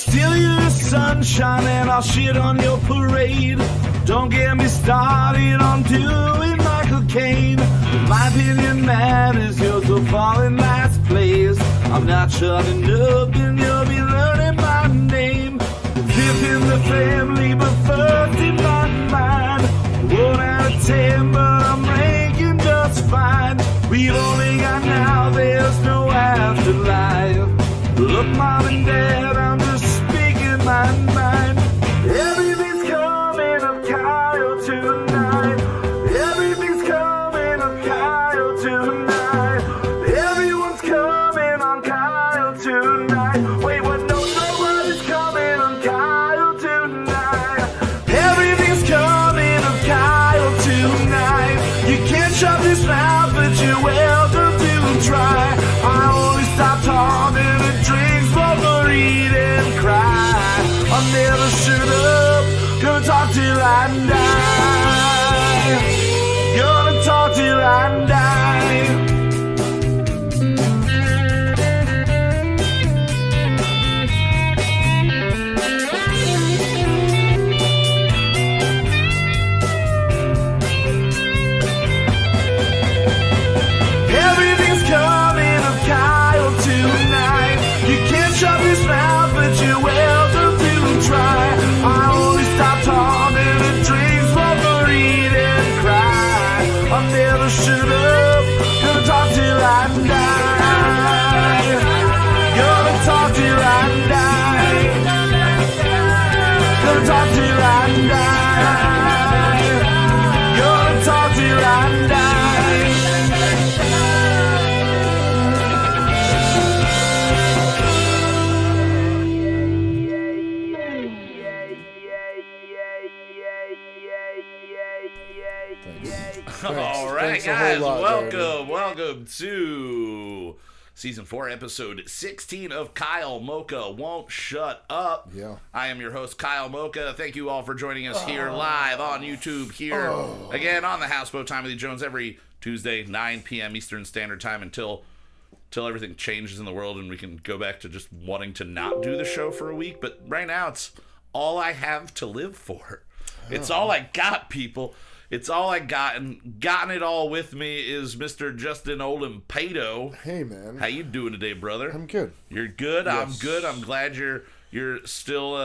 Steal your sunshine and I'll shit on your parade. Don't get me started on doing Michael Caine. My opinion matters, yours will fall in last place. I'm not shutting up and you'll be learning my name. Fifth in the family, but first in my mind. 1 out of 10, but I'm ranking just fine. We've only got now, there's no afterlife. Look, Mom and Dad, I'm just speaking my mind. Everything's coming up Kyle tonight. Everything's coming up Kyle tonight. Everyone's coming on Kyle tonight. Wait, what? No, nobody's coming on Kyle tonight. Everything's coming up Kyle tonight. You can't shut this mouth, but you're welcome to try. I only stop talking and drink, smoke, or eat and cry. I'll never shut up, gonna talk till I die. Gonna talk till I die. Everything's coming up Kyle tonight. You can't shut this mouth, but you're welcome to try. I only stop talking and drink, smoke, or eat and cry. I'll never shut up, gonna talk till I die. Gonna talk till I die. Gonna talk till I die. Gonna talk till I die. All right, guys, welcome to Season 4, Episode 16 of Kyle Mocha Won't Shut Up. Yeah. I am your host, Kyle Mocha. Thank you all for joining us here live on YouTube, here again on the Houseboat Time with Lee Jones every Tuesday, 9 p.m. Eastern Standard Time until everything changes in the world and we can go back to just wanting to not do the show for a week. But right now, it's all I have to live for. It's all I got, people. It's all I got, and gotten it all with me is Mr. Justin Olimpado. Hey, man. How you doing today, brother? I'm good. You're good? Yes. I'm good. I'm glad you're still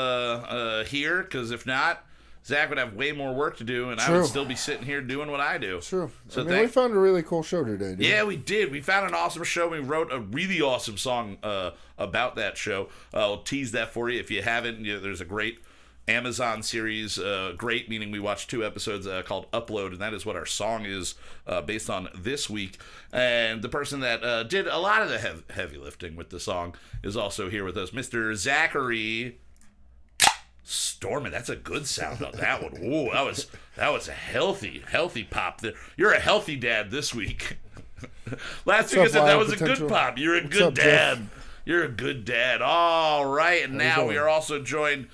here, because if not, Zach would have way more work to do, and I would still be sitting here doing what I do. True. So we found a really cool show today, dude. Yeah, we did. We found an awesome show. We wrote a really awesome song about that show. I'll tease that for you if you haven't. There's a great Amazon series, great, meaning we watched 2 episodes called Upload, and that is what our song is based on this week. And the person that did a lot of the heavy lifting with the song is also here with us, Mr. Zachary Storman. That's a good sound on that one. Ooh, that was a healthy pop there. You're a healthy dad this week. Last week I said that was a good pop. You're a good dad. Jeff? You're a good dad. All right, and now we are also joined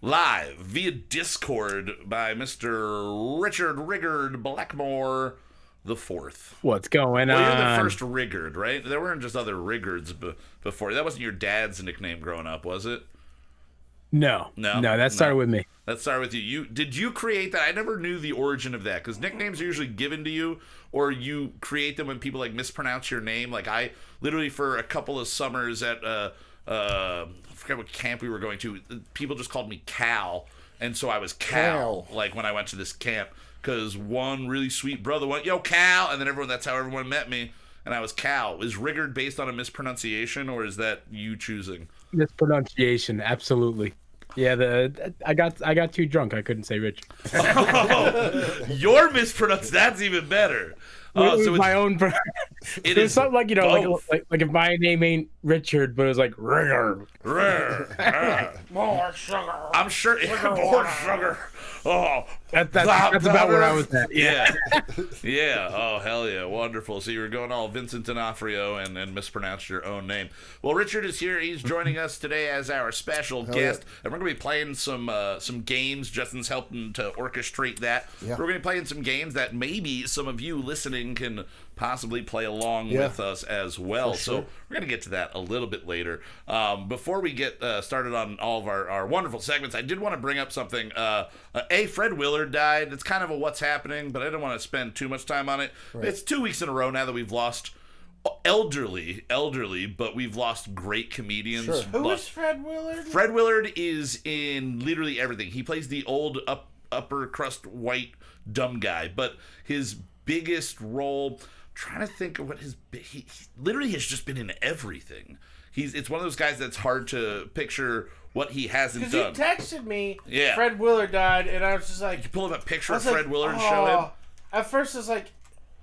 live via Discord by Mr. Richard Riggard Blackmore the Fourth. What's going on? Well, you're the first Riggard, right? There weren't just other Riggards before. That wasn't your dad's nickname growing up, was it? No, that started with me. That started with you. Did you create that? I never knew the origin of that, because nicknames are usually given to you, or you create them when people like mispronounce your name. Like I literally, for a couple of summers at I forget what camp we were going to, people just called me Cal, and so I was Cal. Like when I went to this camp, because one really sweet brother went, "Yo, Cal," and then that's how everyone met me, and I was Cal. Is Riggard based on a mispronunciation, or is that you choosing? Mispronunciation, absolutely. Yeah, I got too drunk. I couldn't say Rich. Oh, your mispronunciation. That's even better. So it's my own. It is something like, like if my name ain't Richard, but it was like Riggard. More sugar. I'm sure more sugar. Oh, that's about where I was at. Yeah. Yeah. Oh, hell yeah. Wonderful. So you were going all Vincent D'Onofrio and mispronounced your own name. Well, Richard is here. He's joining us today as our special guest. And we're going to be playing some games. Justin's helping to orchestrate that. Yeah. We're going to be playing some games that maybe some of you listening can possibly play along with us as well. Sure. So we're going to get to that a little bit later. Before we get started on all of our wonderful segments, I did want to bring up something. Fred Willard died. It's kind of a what's happening, but I don't want to spend too much time on it. Right. It's 2 weeks in a row now that we've lost elderly, but we've lost great comedians. Sure. Who is Fred Willard? Fred Willard is in literally everything. He plays the old upper crust white dumb guy, but his biggest role, trying to think of what he literally has just been in everything. It's one of those guys that's hard to picture what he hasn't done. Because you texted me, Fred Willard died, and I was just like... You pull up a picture of Fred Willard and show him? At first I was like,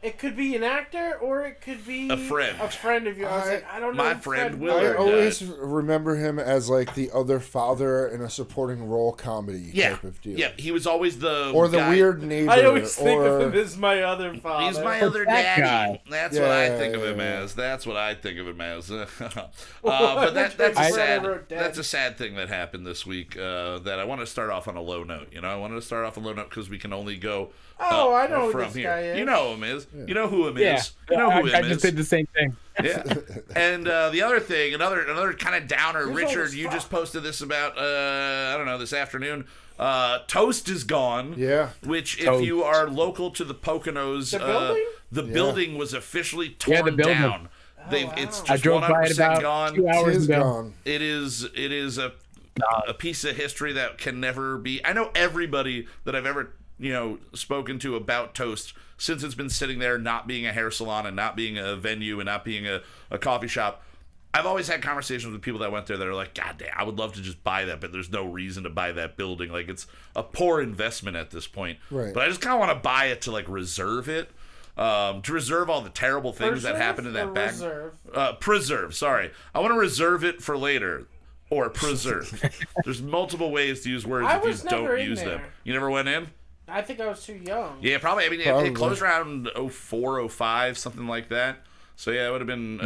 it could be an actor, or it could be a friend of yours. I was like, I don't know. My friend Willard. I always remember him as like the other father in a supporting role comedy type of deal. Yeah, he was always the the weird neighbor. I always think of him as my other father. He's my other daddy. Guy. That's what I think of him as. That's what I think of him as. But that's a sad thing that happened this week. That I want to start off on a low note. I wanted to start off on a low note because we can only go. I know from who this here. guy is. You know who him is. Yeah. You know who him is. You know who him I just did the same thing. Yeah. And the other thing, another kind of downer, Richard, you just posted this about, this afternoon. Toast is gone. Yeah. Which, if you are local to the Poconos, the building was officially torn down. It's just I drove by it about gone. 2 hours ago. Gone. It is a piece of history that can never be. I know everybody that I've ever spoken to about Toast, since it's been sitting there not being a hair salon and not being a venue and not being a coffee shop. I've always had conversations with people that went there that are like, God damn, I would love to just buy that, but there's no reason to buy that building. Like, it's a poor investment at this point. Right. But I just kind of want to buy it to reserve it. To reserve all the terrible things that happened in that back. Preserve, sorry. I want to reserve it for later. Or preserve. There's multiple ways to use words if you don't use them. You never went in? I think I was too young. Yeah, probably. I mean, it closed around 04, 05, something like that. So yeah, it would have been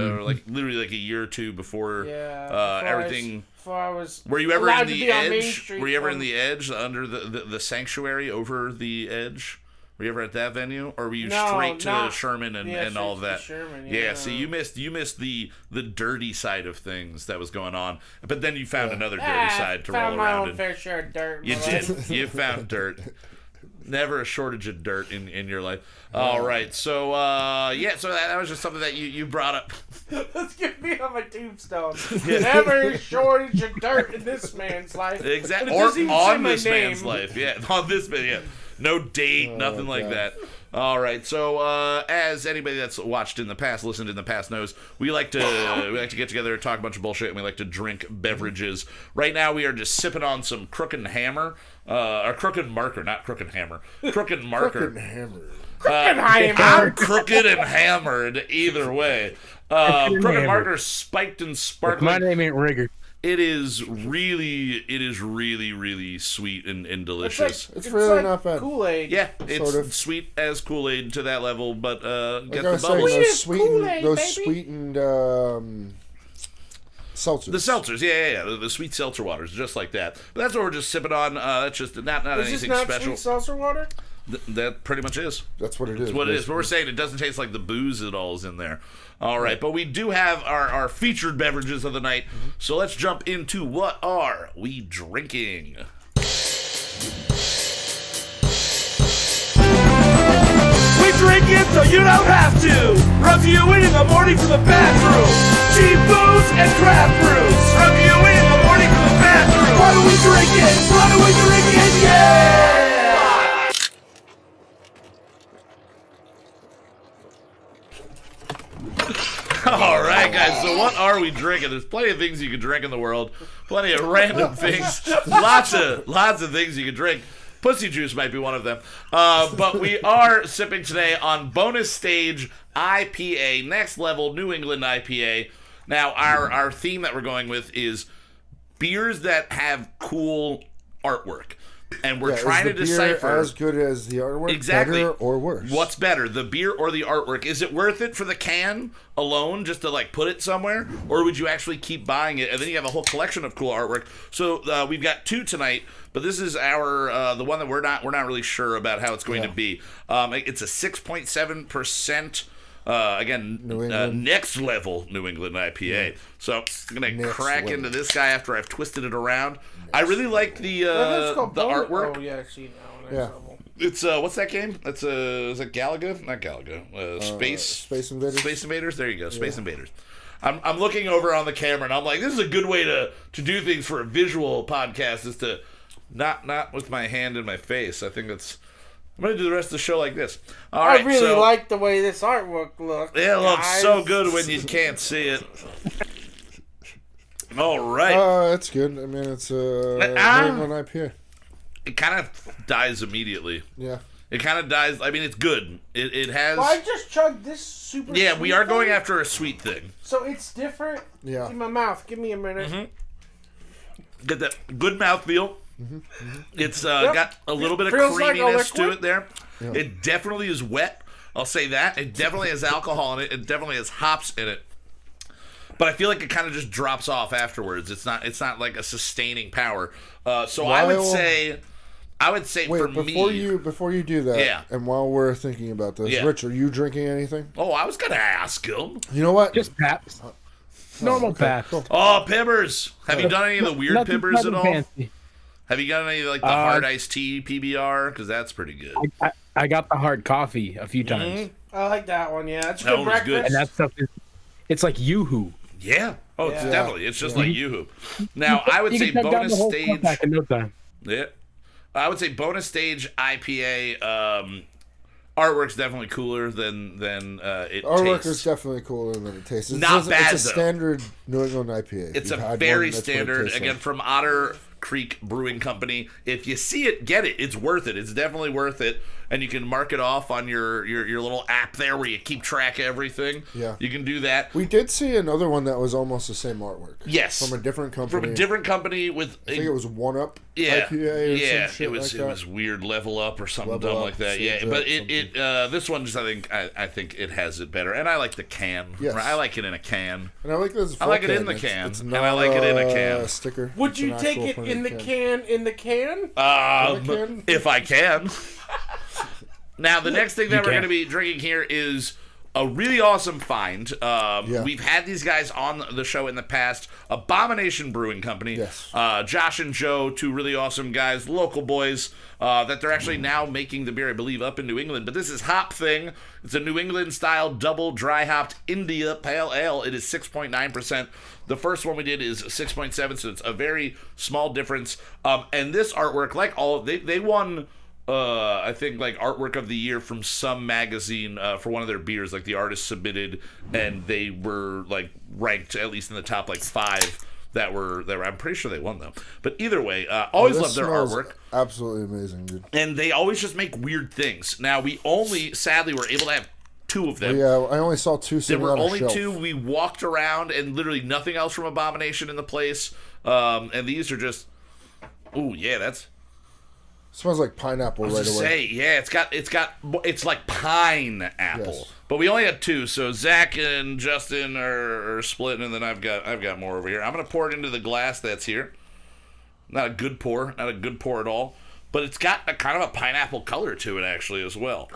literally a year or two before everything. Before I was. Were you ever in the edge? Were you ever in the edge under the sanctuary over the edge? Were you ever at that venue, or were you straight to Sherman and all of that? Sherman, yeah. See, you missed the dirty side of things that was going on, but then you found another dirty side to roll around in. I found my own fair share of dirt. You did. You found dirt. Never a shortage of dirt in your life. All right, so so that was just something that you brought up. Let's get me on my tombstone. Never a shortage of dirt in this man's life. Exactly, or on this man's life. Yeah, on this man. Yeah. No date, nothing like that. All right. So, as anybody that's watched in the past, listened in the past knows, we like to get together, talk a bunch of bullshit, and we like to drink beverages. Right now, we are just sipping on some Crooked Hammer, or Crooked Marker, not Crooked Hammer, Crooked Marker. Crooked Hammer. I'm crooked and hammered either way. Crooked Marker, spiked and sparkling. My name ain't Riggard. It is really, really sweet and delicious. It's really not bad. Kool-Aid. Yeah, it's sweet as Kool-Aid to that level, but get the bubbles. Those sweetened seltzers. The seltzers, yeah. The sweet seltzer waters, just like that. But that's what we're just sipping on. That's just not anything this not special. Sweet seltzer water? That pretty much is. That's what it is. That's what it is. But we're saying it doesn't taste like the booze at all is in there. All right, but we do have our featured beverages of the night. So let's jump into what are we drinking? We drink it so you don't have to. Reviewing in the morning from the bathroom. Cheap booze and craft brews. Reviewing in the morning from the bathroom. What are we drinking? What are we drinking? Yeah! All right, guys. So what are we drinking? There's plenty of things you can drink in the world. Plenty of random things. Lots of things you can drink. Pussy juice might be one of them. But we are sipping today on Bonus Stage IPA, Next Level New England IPA. Now, our theme that we're going with is beers that have cool artwork. And we're trying to decipher as good as the artwork, exactly, better or worse. What's better, the beer or the artwork? Is it worth it for the can alone, just to put it somewhere, or would you actually keep buying it? And then you have a whole collection of cool artwork. So we've got two tonight, but this is our the one that we're not really sure about how it's going to be. It's a 6.7% Again, New England. next level New England IPA. So I'm going to crack into this guy after I've twisted it around. I really like the artwork. Oh, yeah, I've seen that one. Yeah. It's what's that game? That's is it Galaga? Not Galaga. Space Invaders. Space Invaders. There you go. Space Invaders. I'm looking over on the camera and I'm like, this is a good way to do things for a visual podcast. Is to not with my hand in my face. I think that's. I'm gonna do the rest of the show like this. All right. I really like the way this artwork looks. It looks so good when you can't see it. All right. It's good. I mean, it's New England IPA. It kind of dies immediately. Yeah. It kind of dies. I mean, it's good. It has. Well, I just chugged this super. Yeah, we are going thing. after a sweet thing. So it's different. Yeah. In my mouth. Give me a minute. Mm-hmm. Get that good mouthfeel. It's got a little bit of Feels like a creaminess to liquid. it there. Yep. It definitely is wet. I'll say that. It definitely has alcohol in it. It definitely has hops in it. But I feel like it kind of just drops off afterwards. It's not like a sustaining power. So I would say Wait, for before you do that, Yeah. and while we're thinking about this, Yeah. Rich, are you drinking anything? Oh, I was gonna ask him. You know what? Just Paps. Normal Paps. Cool. Oh, Pibbers. Have you done any of the weird Nothing- Pibbers nothing at all? fancy. Have you got any like the hard iced tea PBR? Because that's pretty good. I got the hard coffee a few times. Mm-hmm. I like that one. Yeah, it's That good one was breakfast. good. And that stuff it's like Yoo-hoo. Yeah. Oh, it's Yeah. definitely. It's just like Yoo-hoo. Now, I would You say can chug down bonus the whole stage. back in no time. Yeah. I would say bonus stage IPA artwork's definitely cooler than it Our work tastes. is definitely cooler than it tastes. Not bad, It's a though. standard New England IPA. It's You've a had very one, that's what it standard, tastes again, like. from Otter Creek Brewing Company. If you see it, get it. It's worth it. It's definitely worth it. And you can mark it off on your little app there where you keep track of everything. Yeah. You can do that. We did see another one that was almost the same artwork. Yes. From a different company. From a different company with... I think it was One Up Yeah, IPA or yeah, some shit it was like that. it was weird Level Up or something Level dumb Up, like that. Shades Yeah, Up, but it this one just I think it has it better, and I like the can. Yes. I like it in a can. And I like this. I like it in the can, and I like it in a can. A sticker. Would It's you an take actual it in the printed can? In the can? can? If I can. Now the next thing that we're can. going to be drinking here is a really awesome find. Yeah. We've had these guys on the show in the past. Abomination Brewing Company. Yes. Josh and Joe, two really awesome guys, local boys, that they're actually now making the beer, I believe, up in New England. But this is Hop Thing. It's a New England-style double dry-hopped India Pale Ale. It is 6.9%. The first one we did is 6.7, so it's a very small difference. And this artwork, like all, they won... I think like artwork of the year from some magazine for one of their beers. Like the artist submitted, and they were like ranked at least in the top like 5 that were. I'm pretty sure they won though. But either way, always This love their smells artwork, Absolutely amazing, dude. and they always just make weird things. Now we only sadly were able to have 2 of them. Yeah, I only saw 2 There sitting were on a only shelf. 2. We walked around and literally nothing else from Abomination in the place. And these are just. Ooh, yeah, that's. Smells like pineapple right away. Say, yeah, it's like pineapple. Yes. But we only had 2, so Zach and Justin are splitting, and then I've got more over here. I'm gonna pour it into the glass that's here. Not a good pour at all. But it's got a kind of a pineapple color to it actually as well.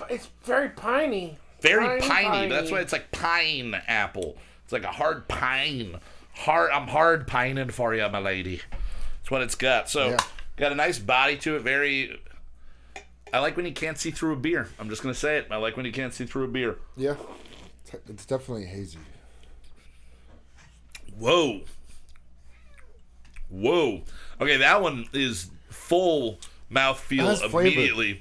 It's very piney. Very piney. Piney. That's why it's like pineapple. It's like a hard pine. I'm hard pining for you, my lady. That's what it's got. So. Yeah. Got a nice body to it. Very. I like when you can't see through a beer. I'm just gonna say it. I like when you can't see through a beer. Yeah, it's definitely hazy. Whoa. Okay, that one is full mouthfeel It has flavor. immediately.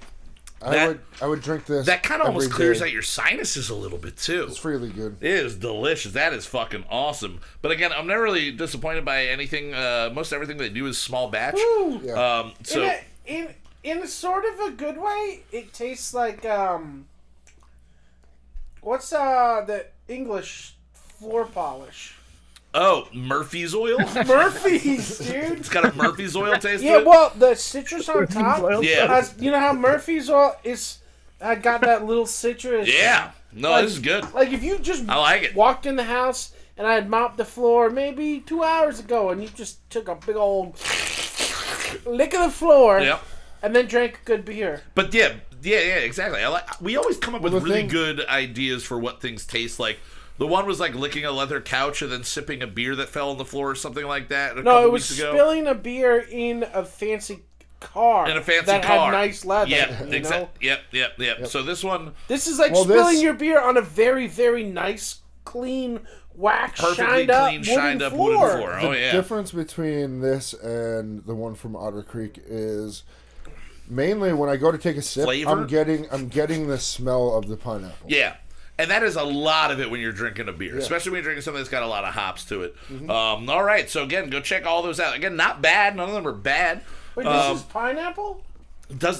I would drink this. That kind of almost every clears day. out your sinuses a little bit too. It's really good. It is delicious. That is fucking awesome. But again, I'm never really disappointed by anything. Most everything they do is small batch. Woo! Yeah. So in a sort of a good way, it tastes like what's the English floor polish? Murphy's oil. Murphy's, dude. It's got a Murphy's oil taste to Yeah, it. well, the citrus on top Yeah. has, you know how Murphy's oil is. I got that little citrus. Yeah. No, Like- this is good. Like if you just I like it. walked in the house and I had mopped the floor maybe 2 hours ago, and you just took a big old lick of the floor, Yep. and then drank a good beer. But yeah, Yeah, exactly. We always come up with really good ideas for what things taste like. The one was like licking a leather couch and then sipping a beer that fell on the floor or something like that. No, it was spilling a beer in a fancy car. In a fancy that car. had nice leather. Yep. So this one... This is like spilling your beer on a very, very nice, clean, shined up wooden floor. Oh, yeah. The difference between this and the one from Otter Creek is... Mainly, when I go to take a sip, I'm getting the smell of the pineapple. Yeah. And that is a lot of it when you're drinking a beer, especially when you're drinking something that's got a lot of hops to it. All right, so again, go check all those out. Again, not bad. None of them are bad. Wait, this is pineapple?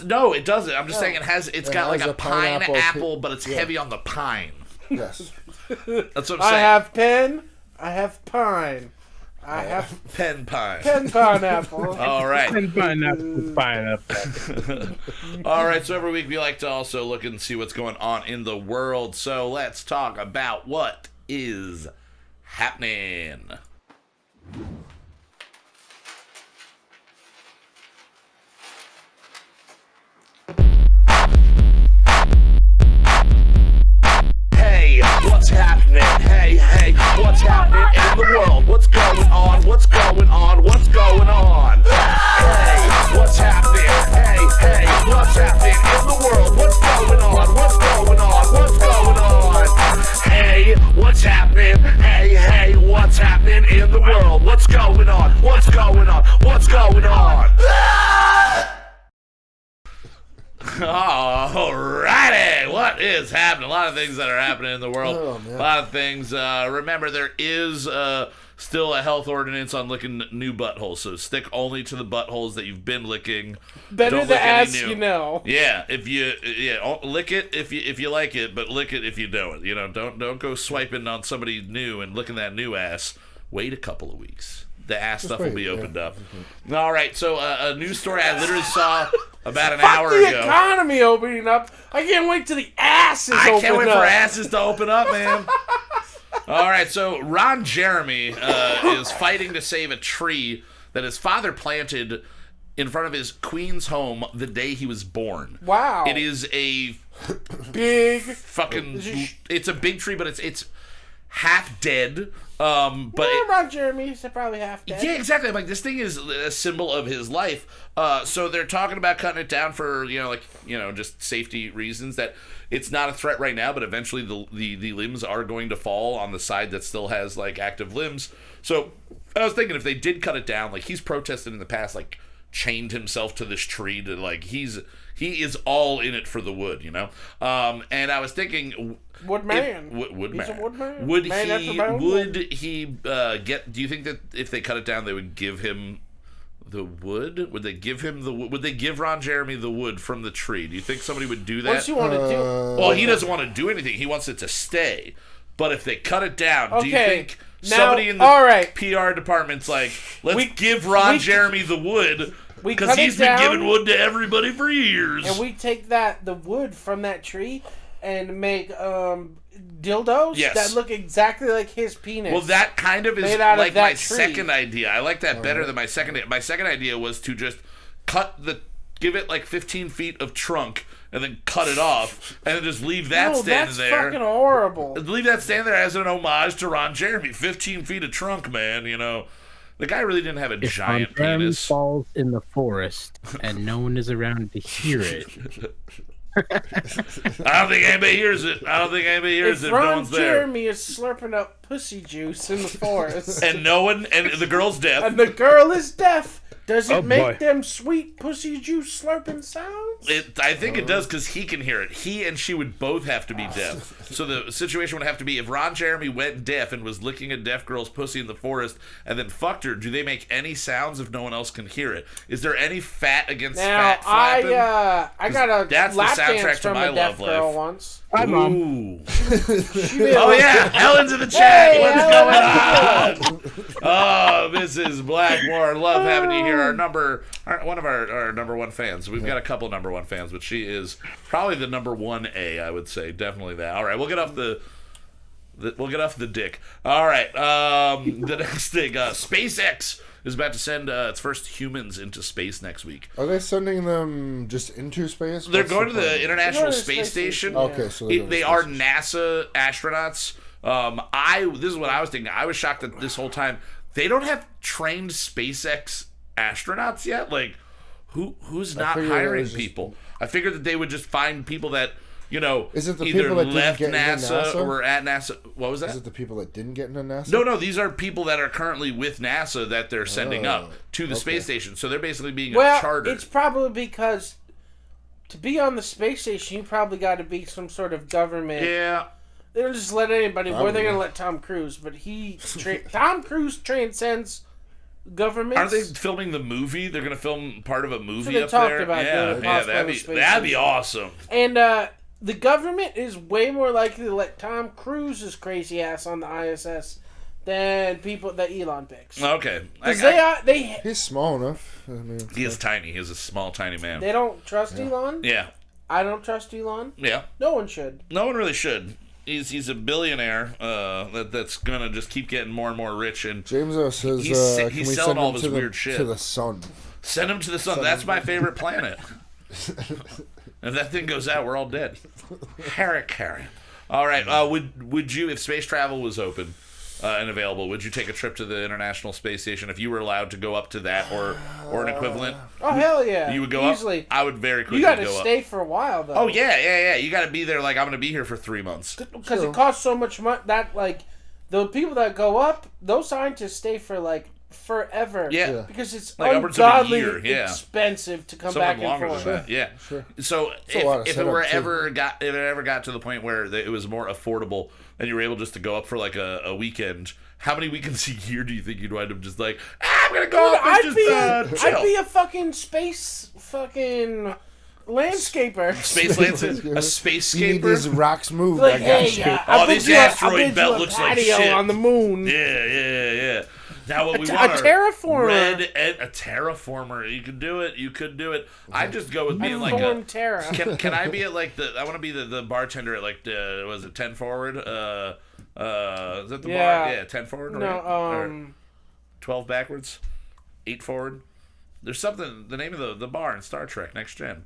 No, it doesn't. I'm just saying it's got like a pineapple, but it's heavy on the pine. Yes. That's what I'm saying. I have pen. I have pine. I have pen pine. Pen pineapple. All right. Pen pineapple. All right, so every week we like to also look and see what's going on in the world. So let's talk about what is happening. Hey, what's happening? Hey, what's happening in the world? What's going on? What's going on? What's going on? Hey, what's happening? Hey, what's happening in the world? What's going on? What's going on? What's going on? Hey, what's happening? Hey, what's happening in the world? What's going on? What's going on? What's going on? Alrighty, what is happening? A lot of things that are happening in the world. A lot of things. Remember, there is still a health ordinance on licking new buttholes, so stick only to the buttholes that you've been licking. Better Don't the lick any ass new. you know. Yeah, lick it if you like it, but lick it if you don't. Don't go swiping on somebody new and licking that new ass. Wait a couple of weeks. The ass stuff will be opened up. All right, so a news story I literally saw about an hour ago. The economy opening up. I can't wait till the asses open up. I can't wait for asses to open up, man. All right, so Ron Jeremy is fighting to save a tree that his father planted in front of his Queens home the day he was born. Wow. It is a big fucking... It's a big tree, but it's half dead. But Ron Jeremy's probably half dead. Yeah, exactly. Like, this thing is a symbol of his life. So they're talking about cutting it down for just safety reasons. That it's not a threat right now, but eventually the limbs are going to fall on the side that still has like active limbs. So I was thinking if they did cut it down, like he's protested in the past, like chained himself to this tree to like he is all in it for the wood, And I was thinking. Woodman. Woodman. He's a woodman. Would he get? Do you think that if they cut it down, they would give him the wood? Would they give him the? Would they give Ron Jeremy the wood from the tree? Do you think somebody would do that? What does he want to do? Well, he doesn't want to do anything. He wants it to stay. But if they cut it down, do you think somebody in the PR department's like, let's give Ron Jeremy the wood? Because he's been giving wood to everybody for years. And we take the wood from that tree and make dildos that look exactly like his penis. Well, that kind of is like my second idea. I like that better than my second. My second idea was to just give it like 15 feet of trunk and then cut it off and then just leave that standing there. That's fucking horrible. Leave that standing there as an homage to Ron Jeremy. 15 feet of trunk, man. The guy really didn't have a giant penis. Falls in the forest and no one is around to hear it. I don't think anybody hears it. If Ron no one's there. Jeremy is slurping up pussy juice in the forest. and the girl's deaf. And the girl is deaf. Does it make them sweet pussy juice slurping sounds? I think it does because he can hear it. He and she would both have to be deaf. So the situation would have to be if Ron Jeremy went deaf and was licking a deaf girl's pussy in the forest and then fucked her, do they make any sounds if no one else can hear it? Is there any fat against fat flapping? I got a lap dance from a deaf girl once. Hi, Mom. Oh, yeah. Ellen's in the chat. What's going on? Oh, Mrs. Blackmore. Love having you here. One of our number one fans. We've got a couple number one fans, but she is probably the number 1A, I would say. Definitely that. All right, we'll get off the We'll get off the dick. All right. The next thing, SpaceX is about to send its first humans into space next week. Are they sending them just into space? They're going to the International Space Station. Okay, so they are NASA astronauts. This is what I was thinking. I was shocked that this whole time they don't have trained SpaceX astronauts yet. Like, who's not hiring people? I figured that they would just find people that, is it the either people that left didn't get into NASA NASA or were at NASA. What was that? Is it the people that didn't get into NASA? No, these are people that are currently with NASA that they're sending up to the space station. So they're basically being a charter. It's probably because to be on the space station, you probably got to be some sort of government. Yeah. They don't just let anybody. Where they're going to let Tom Cruise, but Tom Cruise transcends governments. Aren't they filming the movie? They're going to film part of a movie so up there. About that'd be awesome. And the government is way more likely to let Tom Cruise's crazy ass on the ISS than people that Elon picks. Okay, because he's small enough. He is tiny. He's a small, tiny man. They don't trust Elon. Yeah, I don't trust Elon. Yeah, no one should. No one really should. He's a billionaire that's gonna just keep getting more and more rich. And James says he's selling all of his weird shit to the sun. Send him to the sun. That's my favorite planet. If that thing goes out, we're all dead. Harry. All right. Would you, if space travel was open and available, would you take a trip to the International Space Station if you were allowed to go up to that or an equivalent? Oh, hell yeah. You would go easily up? I would very quickly go up. You got to stay for a while, though. Oh, yeah. You got to be there like, I'm going to be here for 3 months. Because it costs so much money that, like, the people that go up, those scientists stay for, like, forever. Yeah. Because it's like ungodly expensive to come back and forth. Than that. Yeah. Sure. So if it ever got to the point where it was more affordable and you were able just to go up for like a weekend, how many weekends a year do you think you'd wind up just like, I'm gonna go up and chill? I'd be a fucking space landscaper. Space landscaper? A space You need these rocks moved. Like, this asteroid belt looks like shit. on the moon. Yeah. Now what we want a terraformer. A terraformer. You could do it. I'd just go with being like Terra. Can I be at like I want to be the bartender at like was it 10 forward? Is that the bar? Yeah, 10 forward. No, or 12 backwards, 8 forward. There's something. The name of the bar in Star Trek Next Gen.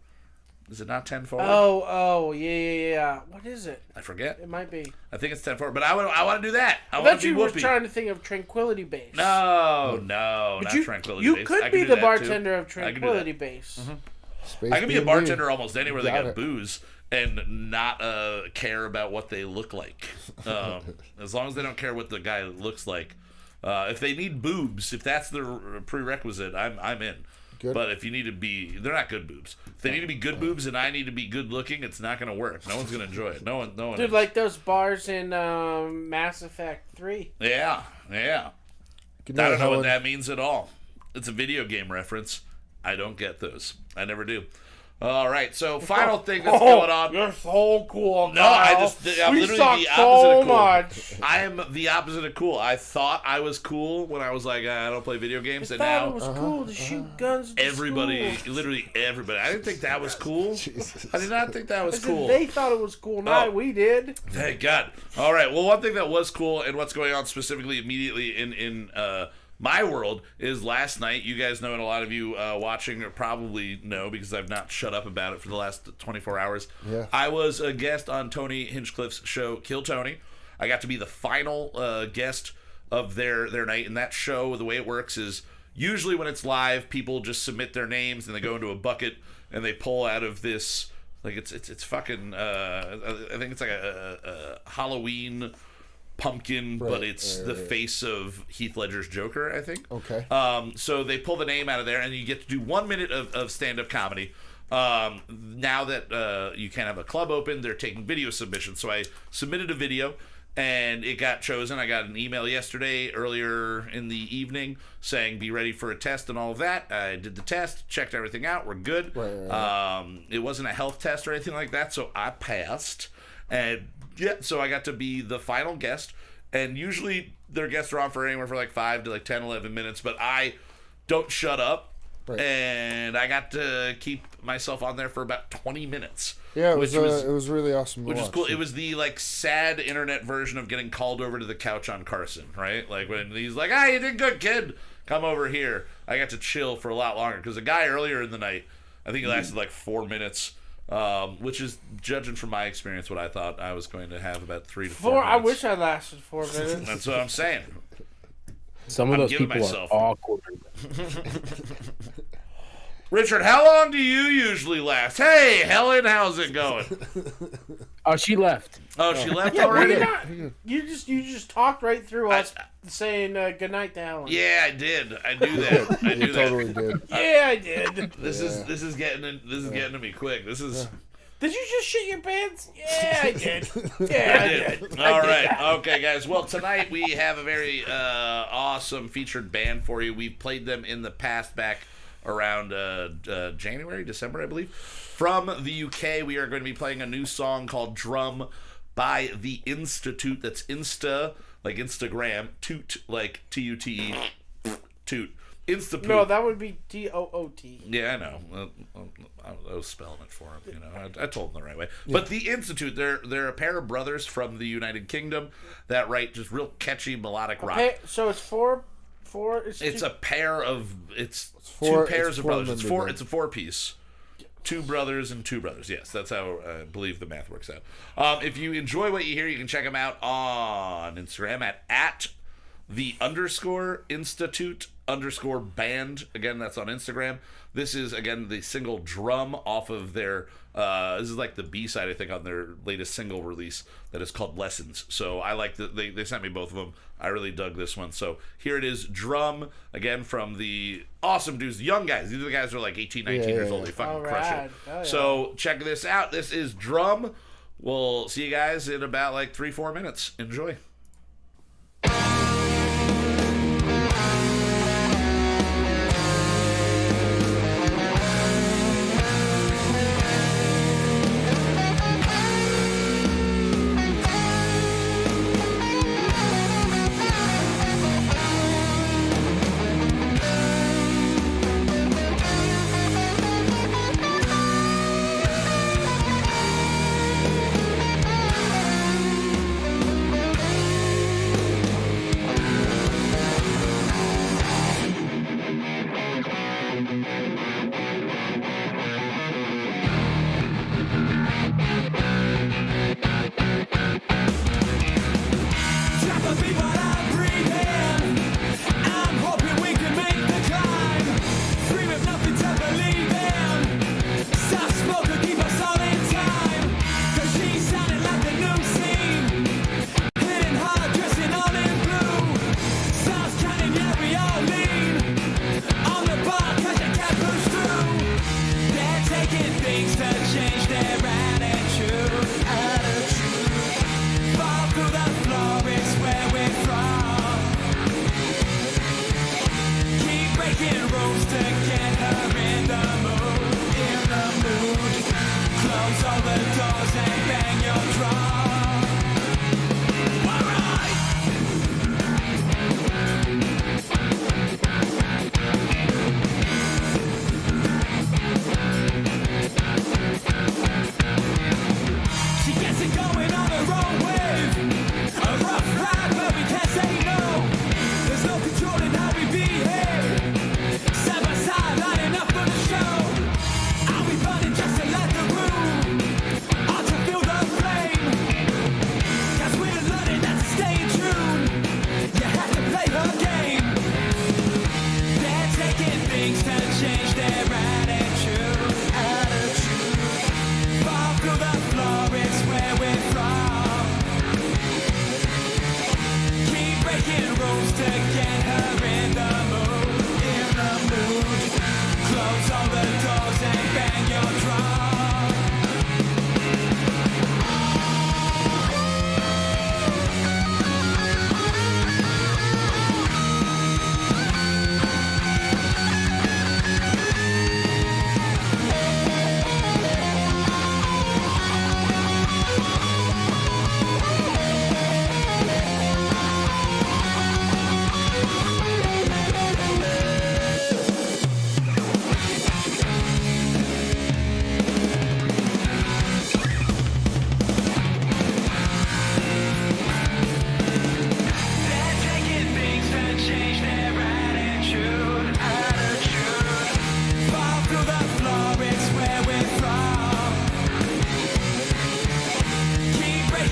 Is it not 10 forward? Oh, yeah. What is it? I forget. It might be. I think it's 10 forward, but I want to do that. I bet you were trying to think of Tranquility Base. No, not Tranquility Base. You could be the bartender of Tranquility Base. Mm-hmm. I could be a bartender almost anywhere they got booze and not care about what they look like. As long as they don't care what the guy looks like. If they need boobs, if that's the prerequisite, I'm in. Good. But if you need to be, they're not good boobs. If they need to be good boobs and I need to be good looking, it's not going to work. No one's going to enjoy it. No one. Dude, is. Like those bars in Mass Effect 3. Yeah. I don't know what that means at all. It's a video game reference. I don't get those. I never do. All right, so final thing that's going on. You're so cool. No, I'm literally the opposite of cool. I am the opposite of cool. I thought I was cool when I was like, I don't play video games, and now it was cool to shoot guns. Literally everybody. I didn't think that was cool. I did not think that was cool. They thought it was cool. Not we did. Thank God. All right. Well, one thing that was cool and what's going on specifically immediately in my world is last night. You guys know, and a lot of you watching probably know because I've not shut up about it for the last 24 hours. Yeah. I was a guest on Tony Hinchcliffe's show, Kill Tony. I got to be the final guest of their night. And that show, the way it works is usually when it's live, people just submit their names and they go into a bucket and they pull out of this, like it's fucking, I think it's like a Halloween pumpkin, but it's the face of Heath Ledger's Joker, I think. Okay. So they pull the name out of there, and you get to do 1 minute of stand-up comedy. Now that you can't have a club open, they're taking video submissions. So I submitted a video, and it got chosen. I got an email yesterday, earlier in the evening, saying be ready for a test and all of that. I did the test, checked everything out. We're good. It wasn't a health test or anything like that, so I passed. And yeah, so I got to be the final guest, and usually their guests are on for anywhere from like 5 to like 10, 11 minutes, but I don't shut up. Right. And I got to keep myself on there for about 20 minutes. Yeah, it was really awesome to which watch. was cool. It was the like sad internet version of getting called over to the couch on Carson, right? Like when he's like, "Ah, you did good, kid. Come over here." I got to chill for a lot longer because the guy earlier in the night, I think he lasted like 4 minutes, which is, judging from my experience, what I thought I was going to have about 3 to 4 minutes. I wish I lasted 4 minutes. That's what I'm saying. Some of those people are awkward. Richard, how long do you usually last? Hey, Helen, how's it going? Oh, she left. Oh, she left Yeah, already? you just talked right through us saying goodnight to Helen. Yeah, I did. I do that. I do You that. totally did. Yeah, I did. This is getting to me quick. This is. Did you just shit your pants? Yeah, I did. Yeah, I did. All right. Okay, guys. Well, tonight we have a very awesome featured band for you. We've played them in the past back around January, December, I believe. From the UK, we are going to be playing a new song called Drum by the Instatute. That's Insta, like Instagram, Toot, like T-U-T-E, Toot. Instatute. No, that would be T-O-O-T. Yeah, I know. I was spelling it for him. You know, I told him the right way. Yeah. But the Instatute, they're a pair of brothers from the United Kingdom that write just real catchy melodic rock. So it's four. It's a pair of. It's two pairs of brothers. It's a 4-piece. 2 brothers and 2 brothers. Yes, that's how I believe the math works out. If you enjoy what you hear, you can check them out on Instagram at _Instatute_band. Again, that's on Instagram. This is, again, the single Drum off of their, this is like the B-side, I think, on their latest single release that is called Lessons. So I like that they sent me both of them. I really dug this one. So here it is, Drum, again, from the awesome dudes, the young guys. These are the guys who are like 18, 19 years old. They fucking crush it. Oh, yeah. So check this out. This is Drum. We'll see you guys in about like 3-4 minutes. Enjoy.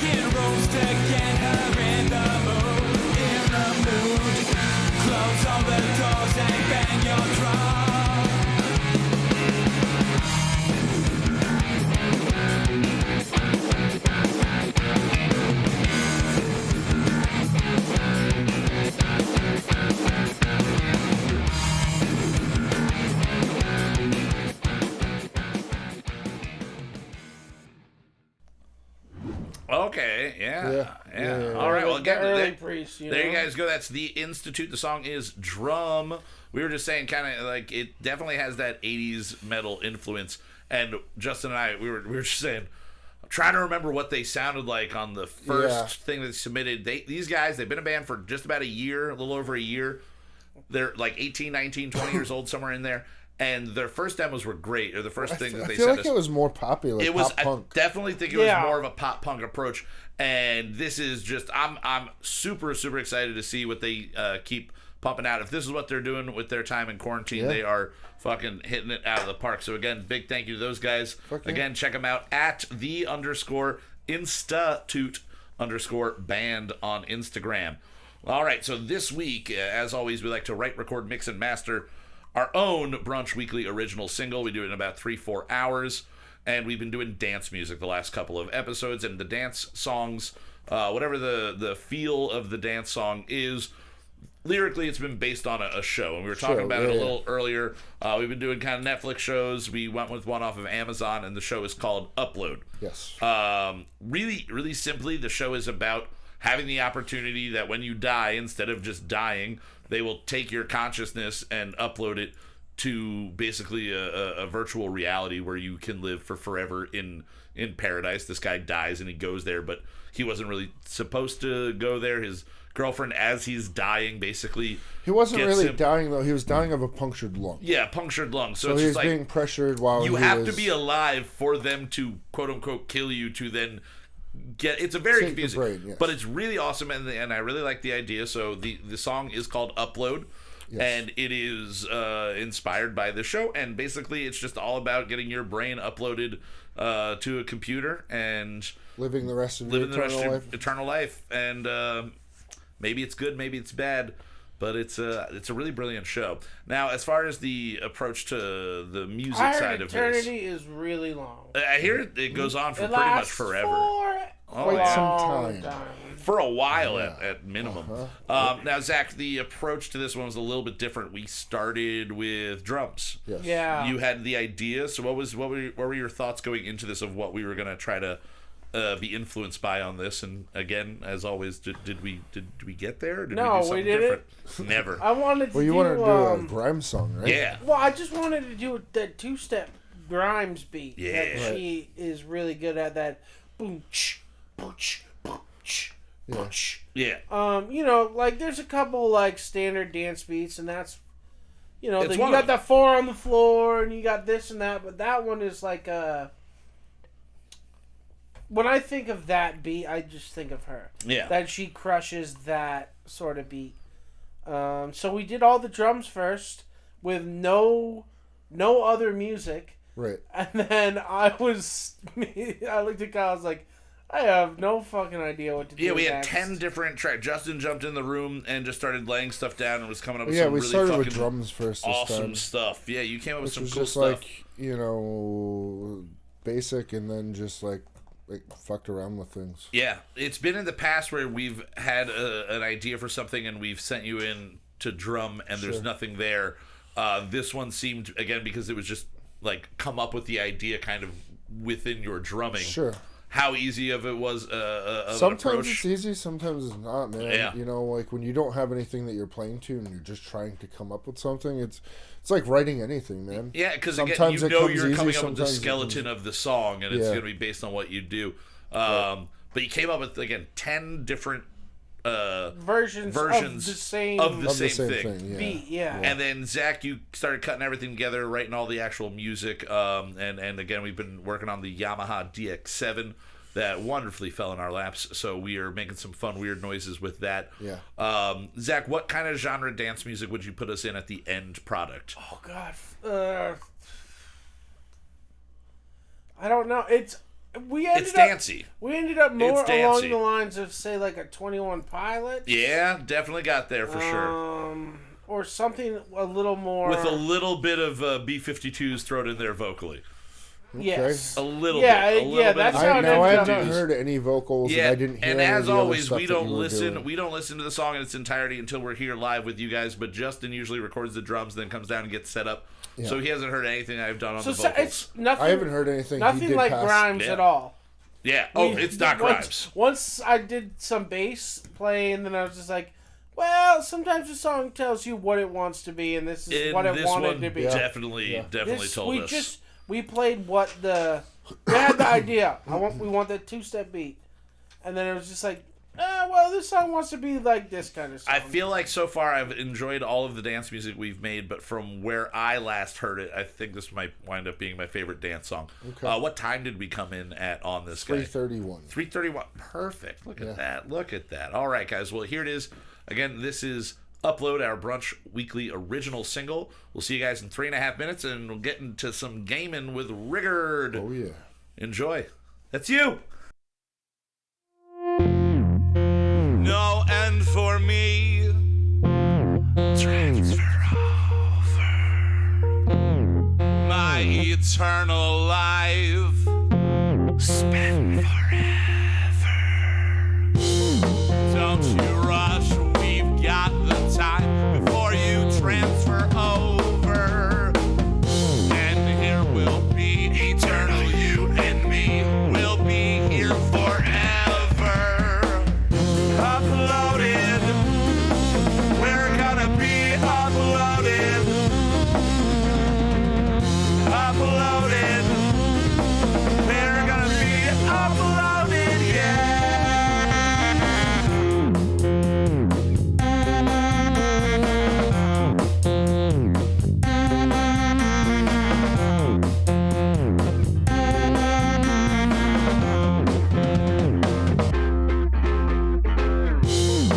Get roast to get her in the mood. Close all the doors and bang your drum. Okay, yeah. All right, well, again, there you guys go. That's the Instatute. The song is Drum. We were just saying, kind of like, it definitely has that 80s metal influence. And Justin and I, we were just saying, I'm trying to remember what they sounded like on the first thing that they submitted. These guys, they've been a band for just about a year, a little over a year. They're like 18, 19, 20 years old, somewhere in there. And their first demos were great. Or the first thing that they sent us. I feel like it was more poppy, like pop punk. I definitely think it was more of a pop punk approach. And this is just, I'm super, super excited to see what they keep pumping out. If this is what they're doing with their time in quarantine, they are fucking hitting it out of the park. So again, big thank you to those guys. Again, check them out at _Instatute_band on Instagram. All right, so this week, as always, we like to write, record, mix, and master our own Brunch Weekly Original Single. We do it in about 3-4 hours, and we've been doing dance music the last couple of episodes, and the dance songs, whatever the feel of the dance song is, lyrically it's been based on a show, and we were talking about it a little earlier. We've been doing kind of Netflix shows. We went with one off of Amazon, and the show is called Upload. Yes. Really, really simply, the show is about having the opportunity that when you die, instead of just dying, they will take your consciousness and upload it to basically a virtual reality where you can live for forever in paradise. This guy dies and he goes there, but he wasn't really supposed to go there. His girlfriend, as he's dying, basically he wasn't really dying, though. He was dying of a punctured lung. Yeah, punctured lung. So it's he just was like being pressured while you have to be alive for them to quote unquote kill you to then get. It's a very confusing, brain, but it's really awesome, and I really like the idea. So the song is called Upload. Yes. And it is inspired by the show, and basically it's just all about getting your brain uploaded to a computer and living the rest of your eternal life. And maybe it's good, maybe it's bad, but it's a really brilliant show. Now, as far as the approach to the music side of this, eternity is really long. I hear it goes on for pretty much forever. Quite some time. For a while at minimum. Now, Zach, the approach to this one was a little bit different. We started with drums. Yes. Yeah. You had the idea. So what were your thoughts going into this of what we were going to try to be influenced by on this? And again, as always, did we get there? Or did we do something different? Never. I wanted to. Well, you wanted to do a grime song, right? Yeah. Well, I just wanted to do that two-step Grimes beat. Yeah. That she is really good at. That boom, Yeah. Like there's a couple like standard dance beats, and that's, you got that 4 on the floor, and you got this and that, but that one is like when I think of that beat, I just think of her. Yeah. That she crushes that sort of beat. So we did all the drums first with no other music. Right. And then I looked at Kyle, I was like, I have no fucking idea what to do. Yeah, we had next. 10 different tracks. Justin jumped in the room and just started laying stuff down and was coming up with some really we started fucking with drums first. Awesome stuff. Yeah, you came up with some cool just stuff. Like, basic, and then just like fucked around with things. Yeah, it's been in the past where we've had an idea for something and we've sent you in to drum and there's nothing there. This one seemed, again, because it was just like come up with the idea kind of within your drumming. Sure. How easy of it was sometimes it's easy, sometimes it's not, man. Yeah. Like when you don't have anything that you're playing to and you're just trying to come up with something, it's like writing anything, man. Yeah, because again, you're coming up with the skeleton of the song, and it's going to be based on what you do. But you came up with, again, 10 different versions of the same thing. Beat, yeah. And then Zach, you started cutting everything together, writing all the actual music. And again, we've been working on the Yamaha DX7 that wonderfully fell in our laps. So we are making some fun, weird noises with that. Yeah. Zach, what kind of genre dance music would you put us in at the end product? Oh God, I don't know. It's dancey. We ended up more along the lines of, say, like a 21 Pilots. Yeah, definitely got there for sure. Or something a little more... With a little bit of B-52s thrown in there vocally. Yes. A little bit. That's how it I haven't heard any vocals, and I didn't hear and any as of the other always, stuff we don't that listen. We don't listen to the song in its entirety until we're here live with you guys. But Justin usually records the drums, then comes down and gets set up. Yeah. So he hasn't heard anything I've done on the vocals. It's nothing, I haven't heard anything. Nothing like Grimes at all. Yeah. It's not Grimes. Once I did some bass playing, and then I was just like, well, sometimes the song tells you what it wants to be, and this is what it wanted to be. Definitely told us. We played what we had the idea. We want that two-step beat, and then it was just like, well, this song wants to be like this kind of song. I feel like so far I've enjoyed all of the dance music we've made, but from where I last heard it, I think this might wind up being my favorite dance song. Okay. What time did we come in at on this guy? 3:31. 3:31. Perfect. Look at that. Look at that. All right, guys. Well, here it is. Again, this is Upload, our Brunch Weekly Original Single. We'll see you guys in 3.5 minutes, and we'll get into some gaming with Riggard. Oh, yeah. Enjoy. That's you. No end for me. Transfer over. My eternal life. Spent forever. Don't you rush. We've got the time before you transfer over. And here will be eternal. You and me will be here forever. Uploaded. We're gonna be uploaded. Uploaded. We're gonna be uploaded, yeah.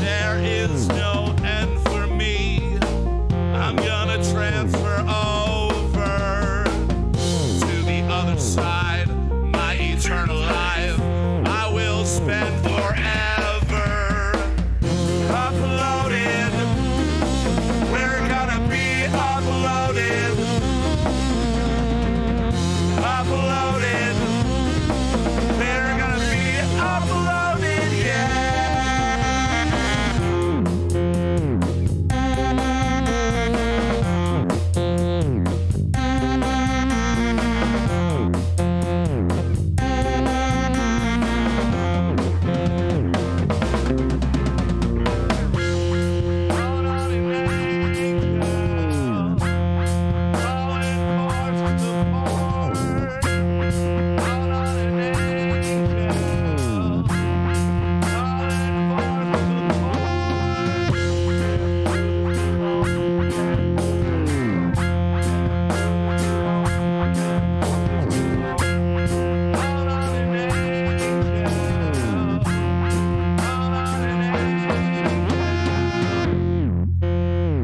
There is no end for me. I'm gonna transfer over to the other side. My eternal life I will spend forever. Uploaded. We're gonna be uploaded. Uploaded. We're gonna be uploaded, yeah.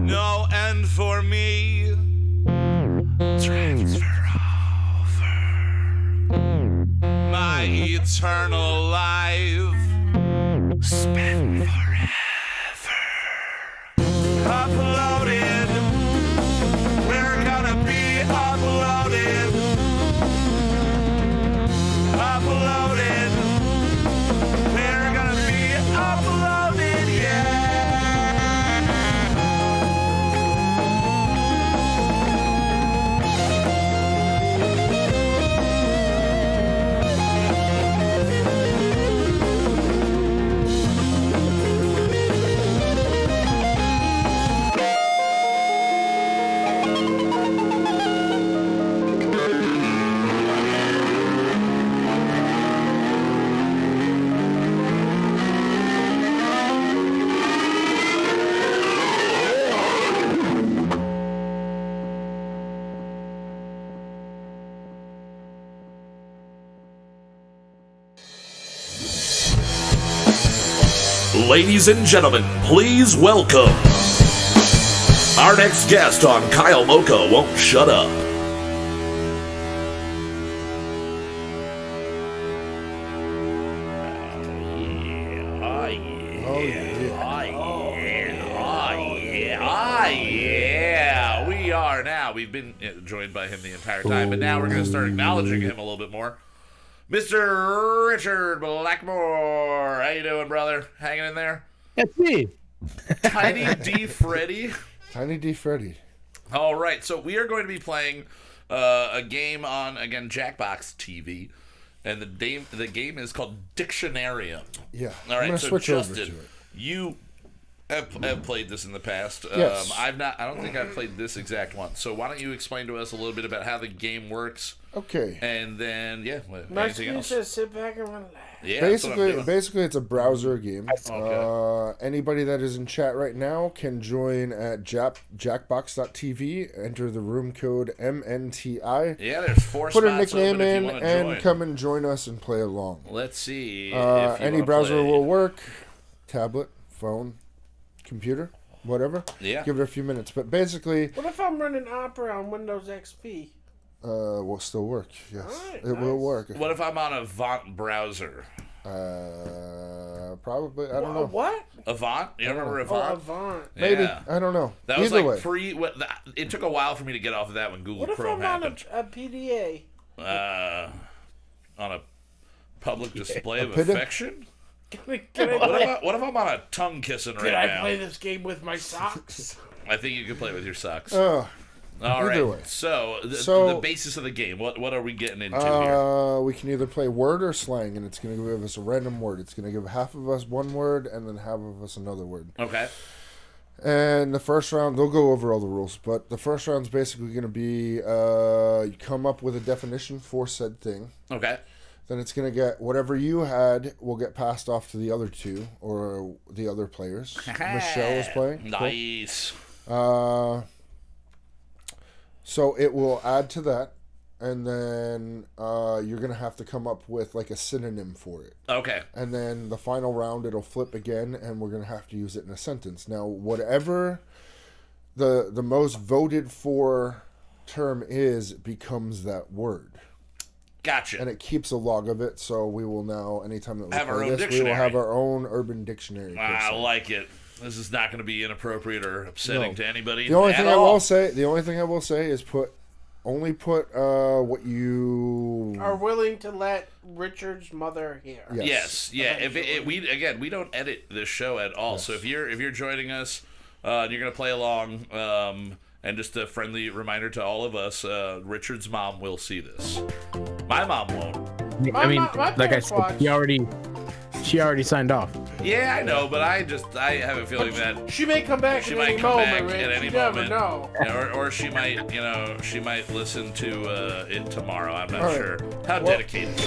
No end for me. Transfer over. My eternal life. Spent forever. Uploaded. We're gonna be uploaded. Uploaded. We're gonna be uploaded, yeah. Ladies and gentlemen, please welcome our next guest on Kyle Mocha Won't Shut Up. Oh, yeah. We are now. We've been joined by him the entire time, but now we're going to start acknowledging him a little bit more. Mr. Richard Blackmore. How you doing, brother? Hanging in there? That's me. Tiny D. Freddy. Tiny D. Freddy. All right, so we are going to be playing a game on, again, Jackbox TV. And the game is called DICTION-ARIUM. Yeah. All right, I'm so switch Justin, over to it. you have played this in the past. Yes. I don't think I've played this exact one. So why don't you explain to us a little bit about how the game works? Okay. And then, Nice anything else? Says sit back and relax. Yeah, that's what I'm doing. Basically, it's a browser game. Okay. Anybody that is in chat right now can join at jackbox.tv. Enter the room code MNTI. Yeah, there's 4 Put a spots nickname open if you in wanna and join. come and join us and play along. Let's see. if you Any wanna browser play. will work. Tablet, phone, computer, whatever. Yeah. Give it a few minutes. But basically, What if I'm running Opera on Windows XP? will still work. Yes, Alright, it will nice. work. What if I'm on Avant browser? Probably. I don't know. What? Avant? You remember Oh, Avant? Avant. Maybe. Yeah. I don't know. That was Either like way. it took a while for me to get off of that when Google What if Chrome I'm on happened. a PDA? On a public display of PIDA? affection? Can What if I'm on a tongue kissing right I now? play this game with my socks? I think you can play with your socks. All either right. way. So So- the basis of the game. What are we getting into here? We can either play word or slang, and it's going to give us a random word. It's going to give half of us one word, and then half of us another word. Okay. And the first round, they'll go over all the rules, but the first round's basically going to be you come up with a definition for said thing. Okay. Then it's going to get whatever you had will get passed off to the other two or the other players. Michelle is playing. Nice. Cool. So it will add to that, and then you're going to have to come up with like a synonym for it. Okay. And then the final round, it'll flip again, and we're going to have to use it in a sentence. Now, whatever the most voted for term is becomes that word. Gotcha. And it keeps a log of it, so we will now, anytime that we Have our play own this, we will dictionary. have our own urban dictionary. per I se. like it. This is not going to be inappropriate or upsetting No. to anybody. The only at thing all. I will say is only put what you Are willing to let Richard's mother hear? Yes. Yes, yeah. If we don't edit this show at all. So if you're joining us, and you're gonna play along, and just a friendly reminder to all of us, Richard's mom will see this. My mom won't. I mean, my like I parents said, watch. she already signed off. Yeah, I know, but I have a feeling that She may come back she at might any come moment, back Rich. at any You never moment. know. Or she might listen to it tomorrow. I'm not All right. sure how Well, dedicated.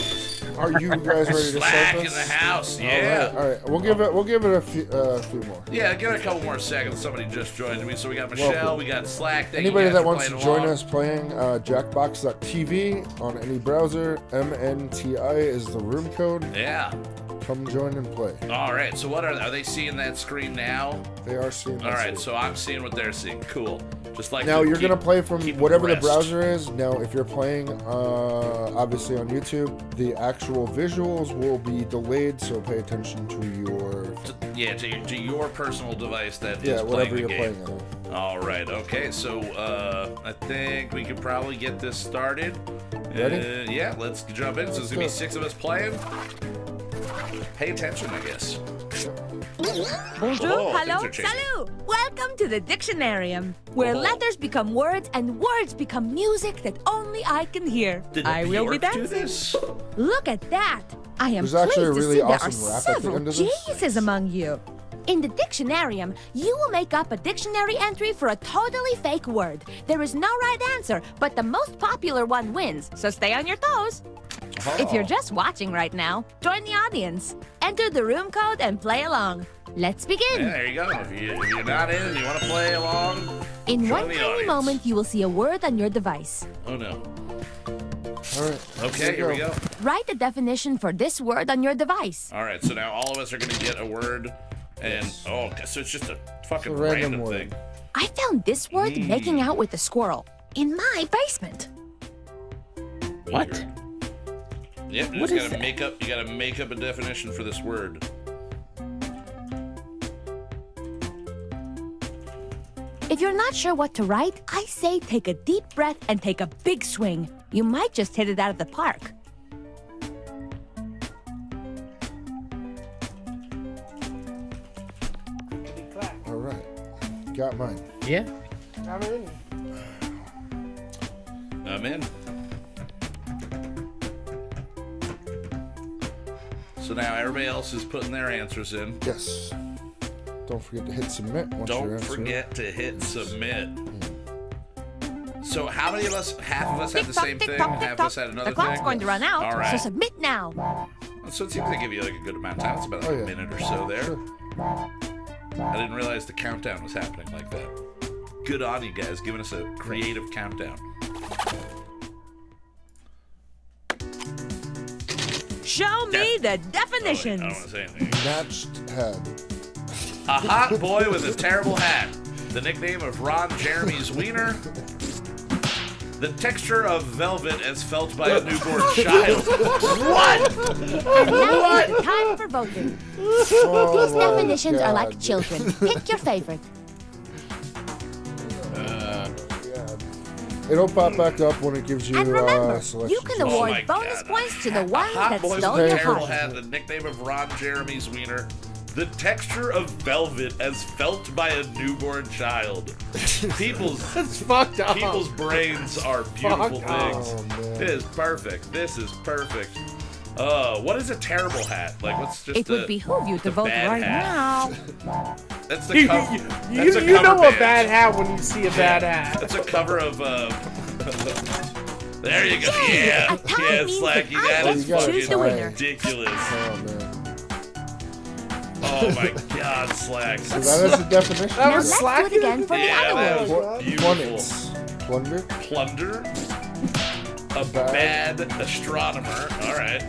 Are you guys ready to start Slack in this? the house, yeah. All right. We'll give it a few more. Yeah, give it a couple more seconds. Somebody just joined me. So we got Michelle, Welcome. we got Slack. Thank you Anybody guys that for wants to playing join along. us playing jackbox.tv on any browser, MNTI is the room code. Yeah. Come join and play. All right. So what are they seeing that screen now? They are seeing All this. right. So I'm seeing what they're seeing. Cool. Just like Now to you're keep- gonna play from keep whatever the abreast. browser is. Now, if you're playing, obviously on YouTube, the actual visuals will be delayed. So pay attention to your Yeah, to your personal device that is whatever playing you're the game. playing on. All right. Okay. So I think we can probably get this started. Ready? Yeah. Let's jump in. So there's gonna be go. 6 of us playing. Pay attention, I guess. Bonjour, Oh, hello, things are changing. salut! Welcome to the Dictionarium, where Oh. letters become words and words become music that only I can hear. Did I will be Bjork do dancing. this? Look at that! I am There's actually a pleased really to see there awesome are rap at the several end of this. geniuses among you. In the Dictionarium, you will make up a dictionary entry for a totally fake word. There is no right answer, but the most popular one wins, so stay on your toes. If you're just watching right now, join the audience. Enter the room code and play along. Let's begin. Yeah, there you go. If you're not in and you want to play along, In join one the tiny audience. moment, you will see a word on your device. Oh no. All right. Okay, here we go. Write the definition for this word on your device. All right, so now all of us are going to get a word, and so it's just a fucking It's a random random word. thing. I found this word making out with a squirrel in my basement. What? Weird. Yep, you What just is gotta that? make up. You gotta make up a definition for this word. If you're not sure what to write, I say take a deep breath and take a big swing. You might just hit it out of the park. All right. Got mine. Yeah. I'm in. I'm in. So now everybody else is putting their answers in. Yes. Don't forget to hit submit once you're Don't answering. forget to hit submit. So how many of us, half of us had the same thing, half of us had another The clock's thing? going to run out, All right. so submit now. So it seems they give you like a good amount of time. It's about like Oh, yeah. a minute or so there. Sure. I didn't realize the countdown was happening like that. Good on you guys, giving us a creative countdown. Show me the definitions. I don't want to say anything. Matched head. A hot boy with a terrible hat. The nickname of Ron Jeremy's wiener. The texture of velvet as felt by a newborn child. What? And now is the time for voting. Oh, These definitions are God. like children. Pick your favorite. It'll pop back up when it gives you And remember, selection. you can Oh award my bonus God. points to the A one hot that boy with stole a your terrible heart. hat. The nickname of Ron Jeremy's wiener. The texture of velvet as felt by a newborn child. People's It's fucked up. People's brains are beautiful Fuck off. things. Oh, man. It is perfect. This is perfect. What is a terrible hat? Like, what's just It would behoove you to the vote bad right hat? now. That's the cover. You know a bad hat when you see a bad hat. That's a cover of. There you go. Yeah. A tie Yeah, means Slacky. that I That get is to choose fucking the winner. ridiculous. Oh, man. Oh my God, Slack. So that is the definition. That Now was let's do slack. it again for the Yeah, other that word. was beautiful. Plunder. Plunder. A bad astronomer. All right.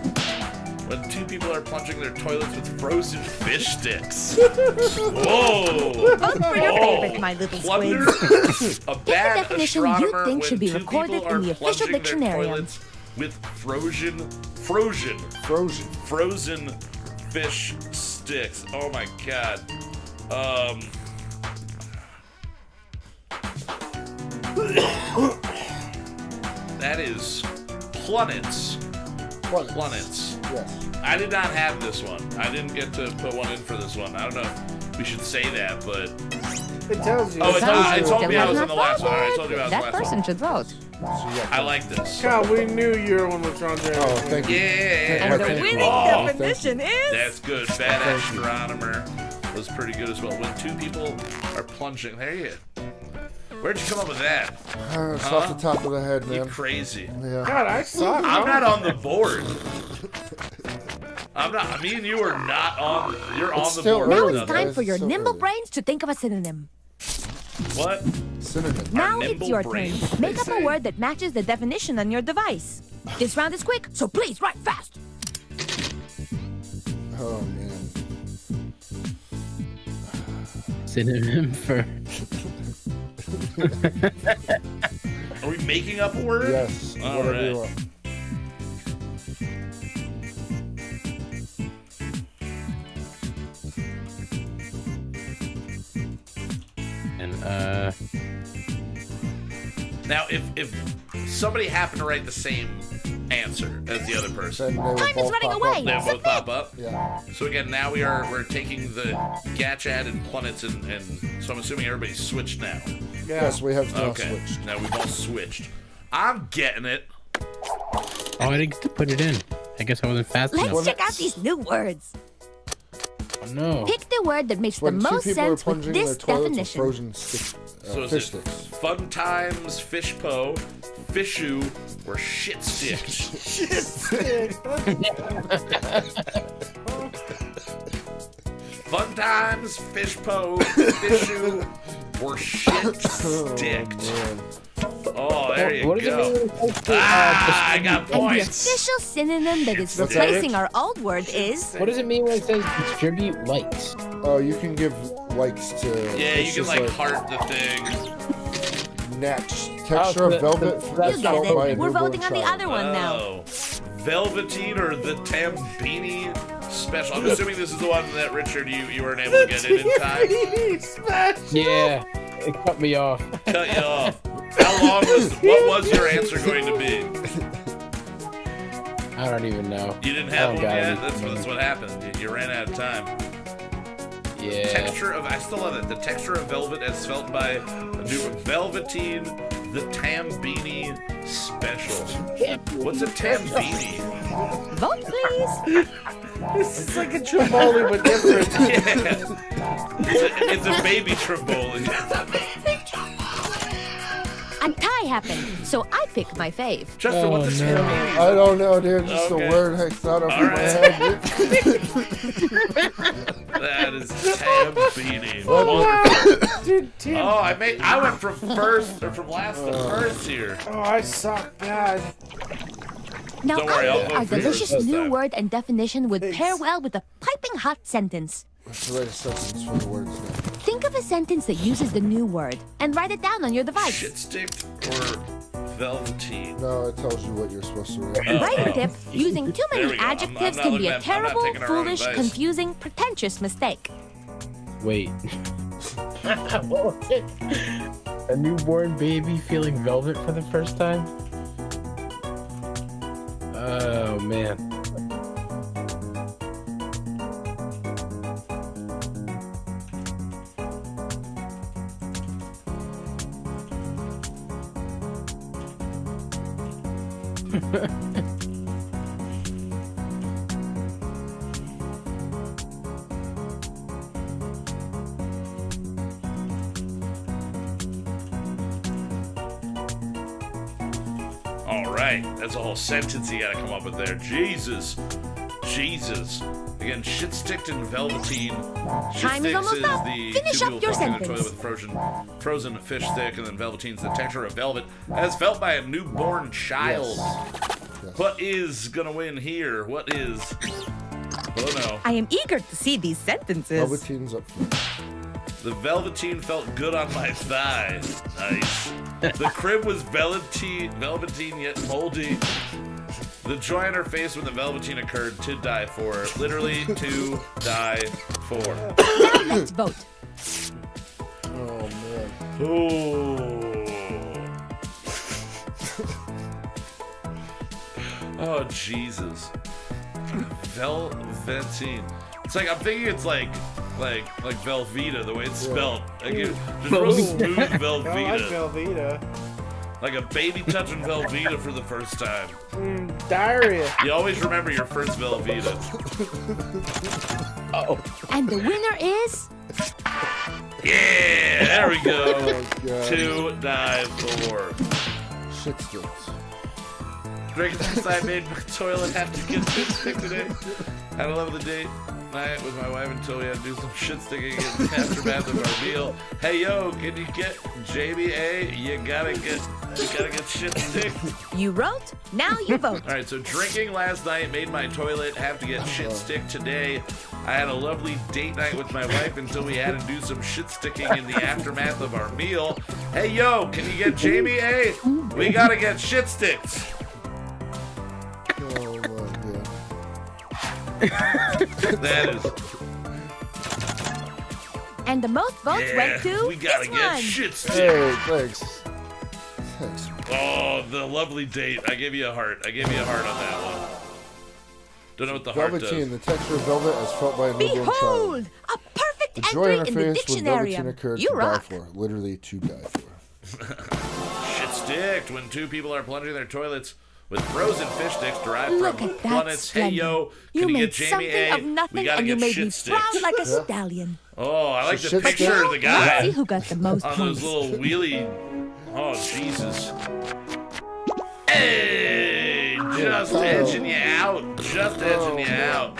When two people are plunging their toilets with frozen fish sticks. Whoa! Vote for your favorite, my little Plunder. squids. A bad definition you astronomer think when should be two recorded people are in the official plunging their dictionarium. toilets with frozen fish sticks. Oh my God. That is Plunnets. Plunnets. Yes. I did not have this one. I didn't get to put one in for this one. I don't know if we should say that, but... It tells you. Oh, it Sounds told me I good. was in the last one. All right, I told you I was in the That last person one. should vote. So you got I like this. God, we knew your one was Ron Jeremy. Oh, thank you. Yeah. And the Thank you. winning Oh, definition is... That's good. Bad astronomer was pretty good as well. When two people are plunging. There you go. Where'd you come up with that? It's off the top of the head, You man. crazy. Yeah. God, I suck. I'm not on the board. I'm not. Me and you are not on. You're on the still board. Now early, it's guys. time for your So nimble early. brains to think of a synonym. What? Synonym. Now it's nimble your brains, turn. Make they up say. a word that matches the definition on your device. This round is quick, so please write fast. Oh, man. Synonym for. Are we making up a word? Yes. All Whatever right. you want. And Now, if somebody happened to write the same answer as the other person, Then they will Time is both running pop away. up. they'll both pop up. Yeah. So again, now we're taking the Gatchad and Plunnets, and so I'm assuming everybody's switched now. Yeah. Yes, we have now Okay. switched. Now we've all switched. I'm getting it. oh, I didn't get to put it in. I guess I wasn't fast Let's enough. check out these new words. Oh, no. Pick the word that makes the When two most people are sense with plunging their this toilets with definition. frozen stick, So is fish it sticks. Fun Times, Fishpo, Fishu, or Shit Sticks? Fun Times, Fishpo, Fishu, or Shit Sticked. Oh, there you What does go. it mean? Ah, I got And the points. official synonym that is What's that? replacing our old word is... What does it mean when it says distribute likes? Oh, you can give likes to. Yeah, it's you can just like heart the thing. Next. Texture of velvet. that's You felt get by a it. We're newborn voting on the child. other one now. Oh, Velveteen or the Tambini special. I'm assuming this is the one that Richard you weren't able to get in time. Smash. Yeah. It cut me off. Cut you off. What was your answer going to be? I don't even know. You didn't have one yet? anything. That's what happened. You ran out of time. Yeah. I still love it. The texture of velvet as felt by a new Velveteen, the Tambini Special. What's a Tambini? Vote, please. This is like a Triboli, but different. Yeah. It's a baby Triboli. A tie happened, so I picked my fave. Justin, what's a Tambini? I don't know, dude. Just Okay. a word hex out of All my right. head. That is Tambini. Dude, Tim. Oh, I went from last to first here. Oh, I suck bad. Now, Don't worry, I I'll think vote our for yours delicious this new time. word and definition would pair well with a piping hot sentence. Let's write a sentence for the words now. Think of a sentence that uses the new word and write it down on your device. Shit stick or Velveteen? No, it tells you what you're supposed to write. Right tip, using too There many we go. I'm adjectives not can looking be a at- I'm not terrible, taking our own foolish, advice. confusing, pretentious mistake. Wait. What was it? A newborn baby feeling velvet for the first time? Oh, man. All right, that's a whole sentence you gotta come up with there. Jesus. Again, shit sticked in Velveteen. Shit Time is sticks almost up. the Finish two up people your flushing a sentence. toilet with frozen fish stick, and then Velveteen's the texture of velvet as felt by a newborn child. Yes. What is gonna win here? What is? Oh no. I am eager to see these sentences. Velveteen's up front. The Velveteen felt good on my thigh. Nice. The crib was velveteen yet moldy. The joy on her face when the Velveteen occurred, to die for. Literally, to die for. Now let's vote. Oh, man. Oh, Jesus. Velveteen. It's like, I'm thinking it's like Velveeta, the way it's spelled. Like just real smooth I like Velveeta. Velveeta. Like a baby touching Velveeta for the first time. Diarrhea. You always remember your first Velveeta. And the winner is... Yeah, there we go. Oh, God. To die for. Shit sticks. Drinking since I made my toilet have to get shit stick today. Had a lovely date night with my wife until we had to do some shit sticking in the aftermath of our meal. Hey yo, can you get Jamie A? You gotta get shit stick. You wrote, now you vote. All right, so drinking last night made my toilet have to get shit stick today. I had a lovely date night with my wife until we had to do some shit sticking in the aftermath of our meal. Hey yo, can you get Jamie A? We gotta get shit sticks. Oh, my God. That is. And the most votes went to we gotta this get one. shit stick. Hey, thanks. Thanks. Oh, the lovely date. I gave you a heart. I gave you a heart on that one. Don't know what the heart Velveteen, does. the texture of velvet as felt by a newborn child. Behold, a perfect The joy on her entry in the face when Velveteen dictionary. occurred You to die rock. for. Literally to die for. Shit sticked when two people are plunging their toilets with frozen fish sticks derived Look from at that planets. Hey splendor. yo, You can you made get Jamie something A? of We nothing gotta and you get made shit me sticks. proud like a stallion. Oh, I like the Shit picture stick? of the Let's guy see who got the most on points. those little wheelie. Oh Jesus. Hey, just Kyle. edging you out. Just edging you out.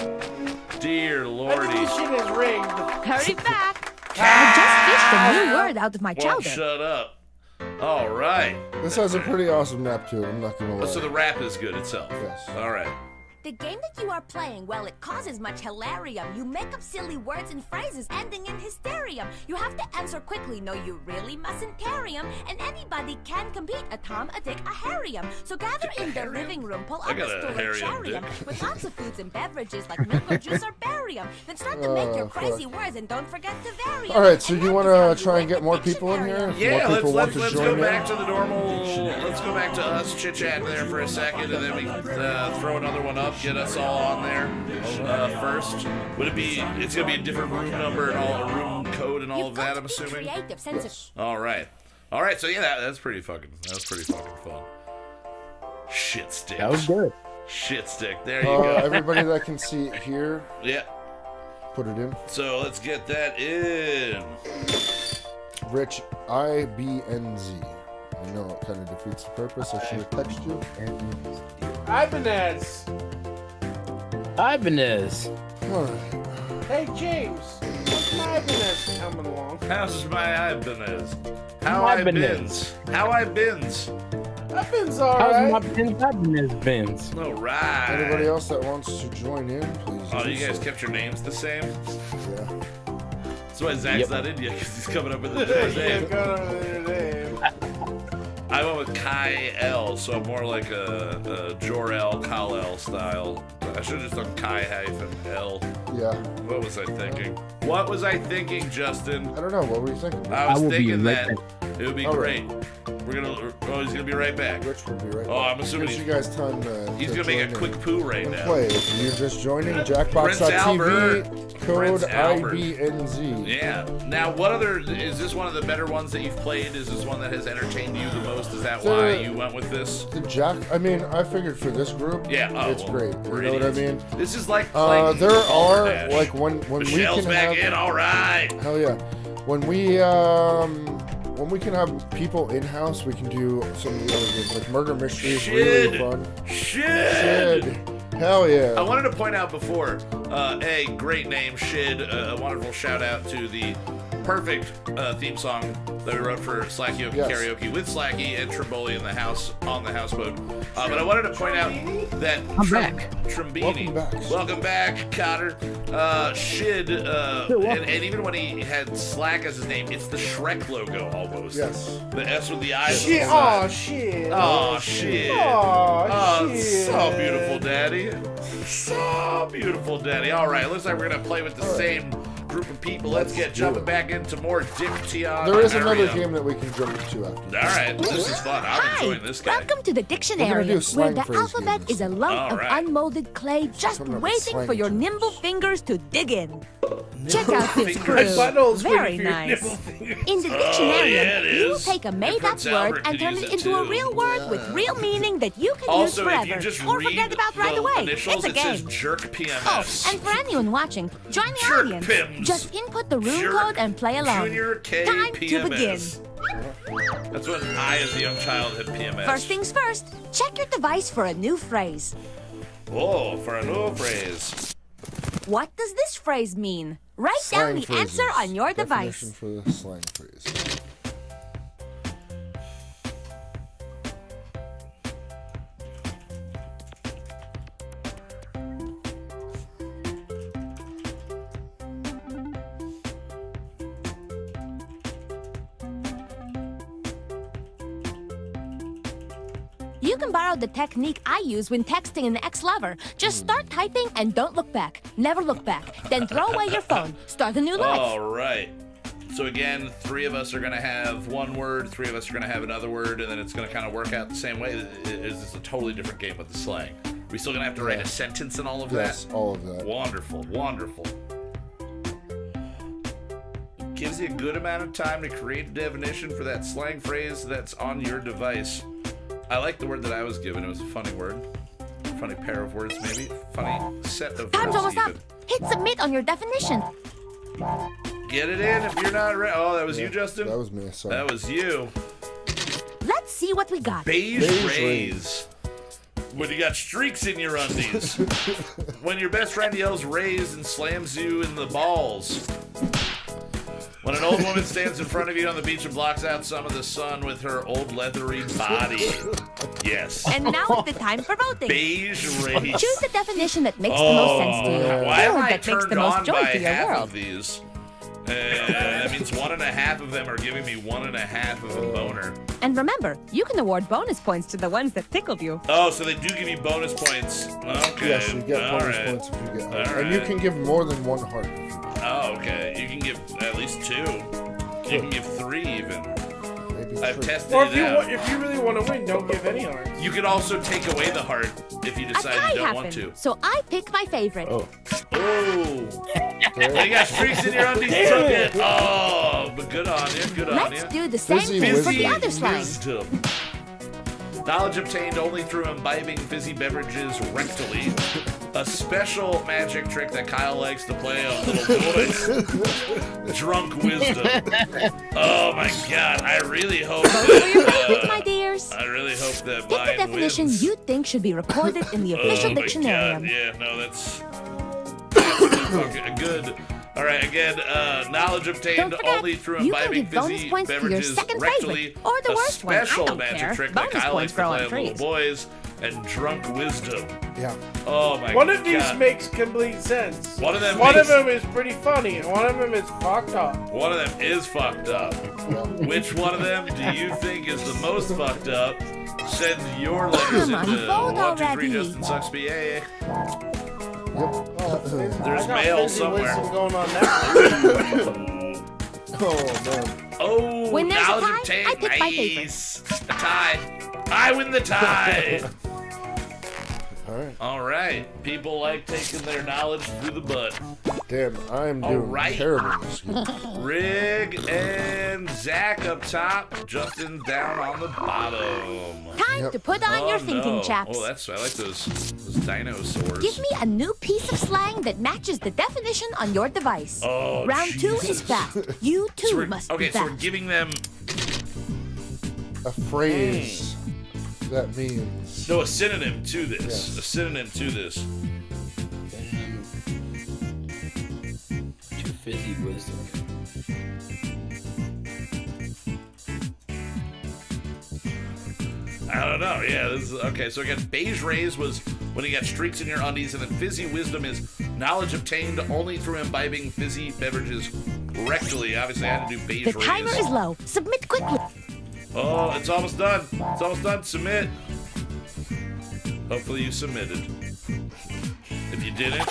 Dear I think Lordy. this shit is rigged. Hurry back. I just fished a new word out of my Won't chowder. shut up. All right. This has a pretty awesome nap to it, I'm not gonna lie. So the rap is good itself. Yes. All right. The game that you are playing, well, it causes much hilarium. You make up silly words and phrases ending in hysterium. You have to answer quickly, no, you really mustn't carry 'em. And anybody can compete, a Tom, a Dick, a Harry'em. So gather in the living room, pull up a stool and cherry 'em. With lots of foods and beverages like milk or juice or berry 'em. Then start to make your crazy words and don't forget to vary 'em. All right, so you want to try and get more people in here? Yeah, More people let's want to go join back in? to the normal. Let's go back to us chit-chatting there for a second, and then we throw another one up, get us all on there first. Would it be? It's gonna be a different room number and all, a room code and all of that. I'm assuming. Yes. All right. So yeah, that's pretty fucking fun. Shit stick. That was good. Shit stick. There you go. Everybody that can see it here, Yeah. put it in. So let's get that in. Rich, IBNZ. I know it kind of defeats the purpose. I should have texted you. Ibanez. Ibanez. All right. Hey, James. What's my Ibanez coming along? How's my Ibanez? How My I Ibanez. bins? How I bins? Ibanez How's alright. my Ibanez bins? All right. Anybody else that wants to join in, please. Oh, do you guys so. kept your names the same? Yeah. That's why Zach's Yep. not in yet, because he's coming up with a different Yeah, name. go over their name. I went with Kai L, so I'm more like a Jor-El, Kal-El style. I should have just done Kai-L. Yeah. What was I thinking, Justin? I don't know. What were you thinking? I was will be thinking right that it would be All great. right. He's gonna be right back. Rich will be right Oh, back. I'm assuming Gives you he's- guys time to. He's to gonna make join a in. quick poo right And now. play. If you're just joining, Prince Jackbox.tv, Albert. code Prince Albert. IBNZ. Yeah. Now, what other is this one of the better ones that you've played? Is this one that has entertained you the most? Is that why you went with this? I mean, I figured for this group, Yeah. Oh, it's well, great. we're You know what I idiots. mean? This is like playing There are Balderdash. like when we Michelle's can back have in. All right. hell yeah, when we can have people in house, we can do some of the other games like murder mystery is really fun. Shid. Hell yeah. I wanted to point out before, great name, Shid. A wonderful shout out to the perfect theme song that we wrote for Slacky Yes. Karaoke with Slacky and Trimboli in the house on the houseboat. But I wanted to point out that I'm back. Trimbini. Welcome back, Cotter. Shid, and even when he had Slack as his name, it's the Shrek logo almost. Yes. The S with the eyes. Shit. on the side. Oh, shit. Oh, shit. Oh, Oh, shit. so beautiful, Daddy. So beautiful, Daddy. All right, looks like we're going to play with the same group of people. Let's get jumping back into more DICTION-ARIUM. There is another game that we can jump into after. All right, this is fun. I'm Hi, enjoying this guy. welcome to the We're gonna Dictionary, do where slang the phrase alphabet games. is a lump All of right. unmolded clay just Coming up with waiting slang for your terms. nimble fingers to dig in. Check out this fingers. crew. My butthole's Very waiting for your nice. nipple fingers. In the yeah, Dictionary, it you will is. take a made-up Prince word Albert and could turn use it it into a too. real word with real meaning that you can Also, use if forever you just or read forget about right the away. initials, It's a it says game. Jerk Oh, PMS. and for anyone watching, join the Jerk audience. Pims. Just input the room Jerk code and play along. Junior K Time to begin. PMS. That's when I, as a young child, had PMS. First things first, check your device for a new phrase. Oh, for a new phrase. What does this phrase mean? Write Slang down the phrases. answer on your device. Definition for the slang phrase. You can borrow the technique I use when texting an ex-lover. Just start typing and don't look back. Never look back. Then throw away your phone. Start a new life. All right. So again, 3 of us are going to have one word, 3 of us are going to have another word, and then it's going to kind of work out the same way. It's a totally different game with the slang. We still going to have to write a sentence and all of Yes, that? all of that. Wonderful, wonderful. It gives you a good amount of time to create a definition for that slang phrase that's on your device. I like the word that I was given. It was a funny word. Funny pair of words, maybe. Funny set of Time's words, almost up. even. Hit submit on your definition. Get it in if you're not ready. Oh, that was you, Justin? That was me. Sorry. That was you. Let's see what we got. Beige Beige rays. When you got streaks in your undies. When your best friend yells raise and slams you in the balls. When an old woman stands in front of you on the beach and blocks out some of the sun with her old leathery body. Yes. And now is the time for voting. Beige race. Choose the definition that makes the most sense to you. Why am Or I that makes turned the most on joy by to your half world. of these? That means 1.5 of them are giving me 1.5 of a boner. And remember, you can award bonus points to the ones that tickled you. Oh, so they do give you bonus points. Okay. Yes, you get All bonus right. points if you get heart. All And you right. can give more than one heart. Oh, okay. You can give at least 2. You can give 3 even. Maybe I've 3. tested Or it if you out. if you really want to win, don't give any hearts. You can also take away the heart if you A decide tie you don't want happened, to. so I pick my favorite. Oh. Oh. You got streaks in your undies. Took it. Oh, but good on you. Good on Let's you. do the same Fizzy thing for Fizzy the other slang. Wisdom. Knowledge obtained only through imbibing fizzy beverages rectally. A special magic trick that Kyle likes to play on little boys. Drunk wisdom. Oh my god, I really hope Vote for your that, favorite, my dears. I really hope that Pick the mine definition wins. you think should be recorded in the official Oh my dictionary. god, yeah, no, that's fucking good. All right, again, knowledge obtained Don't forget, only through you can imbibing give bonus fizzy points to your beverages second rectally. favorite, or the worst one. I A special don't magic care. trick Bonus that Kyle likes points to grow play on on little trees. boys, and drunk wisdom. Yeah. Oh my god. One of these makes complete sense. One of them One makes- of them is pretty funny, and one of them is fucked up. One of them is fucked up. Which one of them do you think is the most fucked up? Send your letters Come on, into vote 123 already. Justin Sucks BA. There's mail somewhere. going on now. Oh, man. Oh, When there's a knowledge tie, obtained. I pick my favorite. Nice. A tie. I win the tie. All right. All right. People like taking their knowledge through the butt. Damn, I'm All doing right. terrible this week. Rig and Zach up top, Justin down on the bottom. Time to put on your thinking, no. chaps. Oh, that's I like those dinosaurs. Give me a new piece of slang that matches the definition on your device. Oh, Round 2 is Jesus. fast. You too So we're- must okay, be so we're fast. giving them A phrase that means. no a synonym to this. Yes. A synonym to this. Too fizzy wisdom. I don't know. Yeah, this is okay. So again, beige rays was when you got streaks in your undies, and then fizzy wisdom is knowledge obtained only through imbibing fizzy beverages rectally. Obviously, I had to do beige The rays. timer is low. Submit quickly. Oh, it's almost done. It's almost done. Submit. Hopefully you submitted. If you didn't,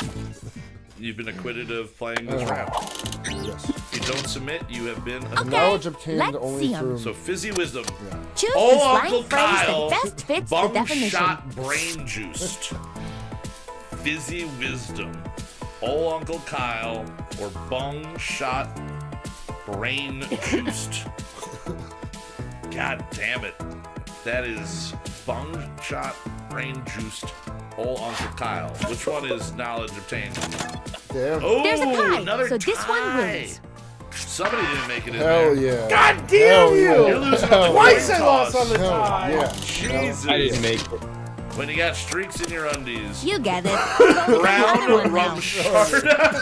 you've been acquitted of playing this round. Yes. If you don't submit, you have been Okay, Knowledge obtained let's only see 'em. through. So fizzy wisdom. Choose Oh, the slang Uncle phrase Kyle, that best fits the bung definition. shot brain juiced. Fizzy wisdom. Oh, Uncle Kyle, or bung shot brain juiced. God damn it. That is bung shot brain juiced. Oh, Uncle Kyle. Which one is knowledge obtained? Damn. Oh, There's a tie, another so this one tie. wins. Somebody didn't make it in Hell there. yeah. God damn Hell you! yeah. You're losing on the Twice coin I lost toss. on the Hell tie. yeah. Jesus. I didn't make it. When you got streaks in your undies. You get it. Vote for the Brown other one now. Rumsharda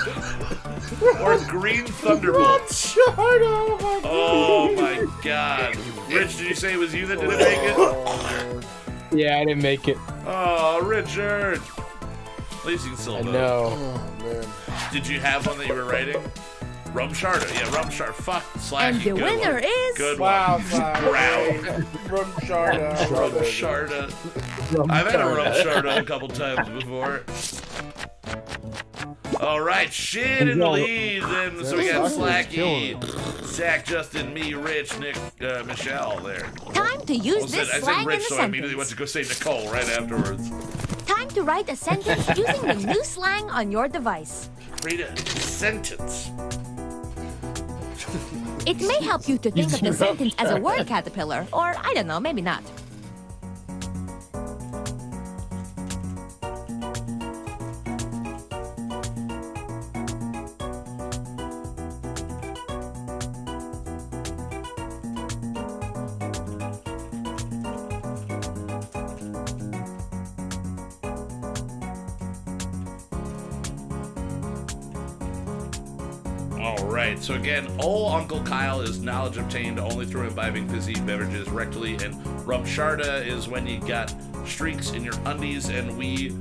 or green thunderbolts. Oh my god. Rich, did you say it was you that didn't make it? Oh, man. Yeah, I didn't make it. Oh, Richard. At least you can still I vote. know. Oh, man. Did you have one that you were writing? Rumsharda. Yeah, Rumsharda. Fuck. Slacky. And the Good winner one. is... Good Wow, one. Brown. Rumsharda. Rumsharda. I've had a Rumsharda a couple times before. All right, shit in the lead. Then so we got Slacky was Slacky, Zach, Justin, me, Rich, Nick, Michelle there. Time to use I this said slang in Rich, a so I immediately went sentence. to go say Nicole right afterwards. Time to write a sentence using the new slang on your device. Read a sentence. It may help you to think of the sentence as a word caterpillar, or I don't know, maybe not. All right. So again, old Uncle Kyle is knowledge obtained only through imbibing fizzy beverages rectally, and rumsharda is when you got streaks in your undies, and we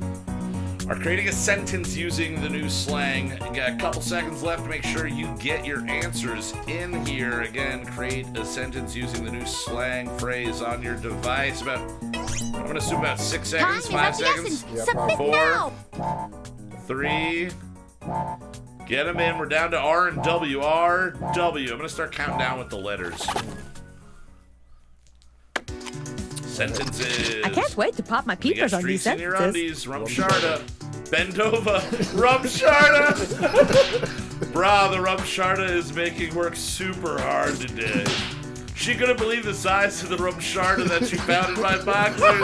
are creating a sentence using the new slang. You got a couple seconds left to make sure you get your answers in here. Again, create a sentence using the new slang phrase on your device. I'm gonna assume about 6 seconds, 5 seconds, Yeah, 4. 3. Get them in. We're down to R and W. R, W. I'm gonna start counting down with the letters. Sentences. I can't wait to pop my You got peepers on these streaks in your sentences. undies. Rumsharda. Bend over. Rumsharda. Brah, the rumsharda is making work super hard today. She couldn't believe the size of the rumsharda that she found in my boxers.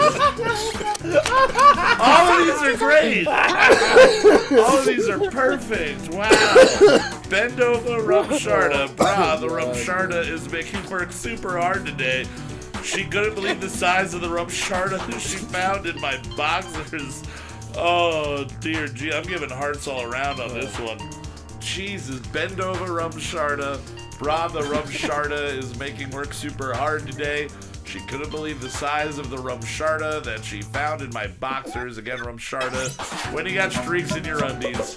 All of these are great. All of these are perfect. Wow. Bend over, rumsharda. Brah, the rumsharda is making work super hard today. She couldn't believe the size of the rumsharda that she found in my boxers. Oh, dear gee, I'm giving hearts all around on this one. Jesus, bend over, rumsharda. Brah, the rumsharda is making work super hard today. She couldn't believe the size of the rumsharda that she found in my boxers. Again, rumsharda, when you got streaks in your undies.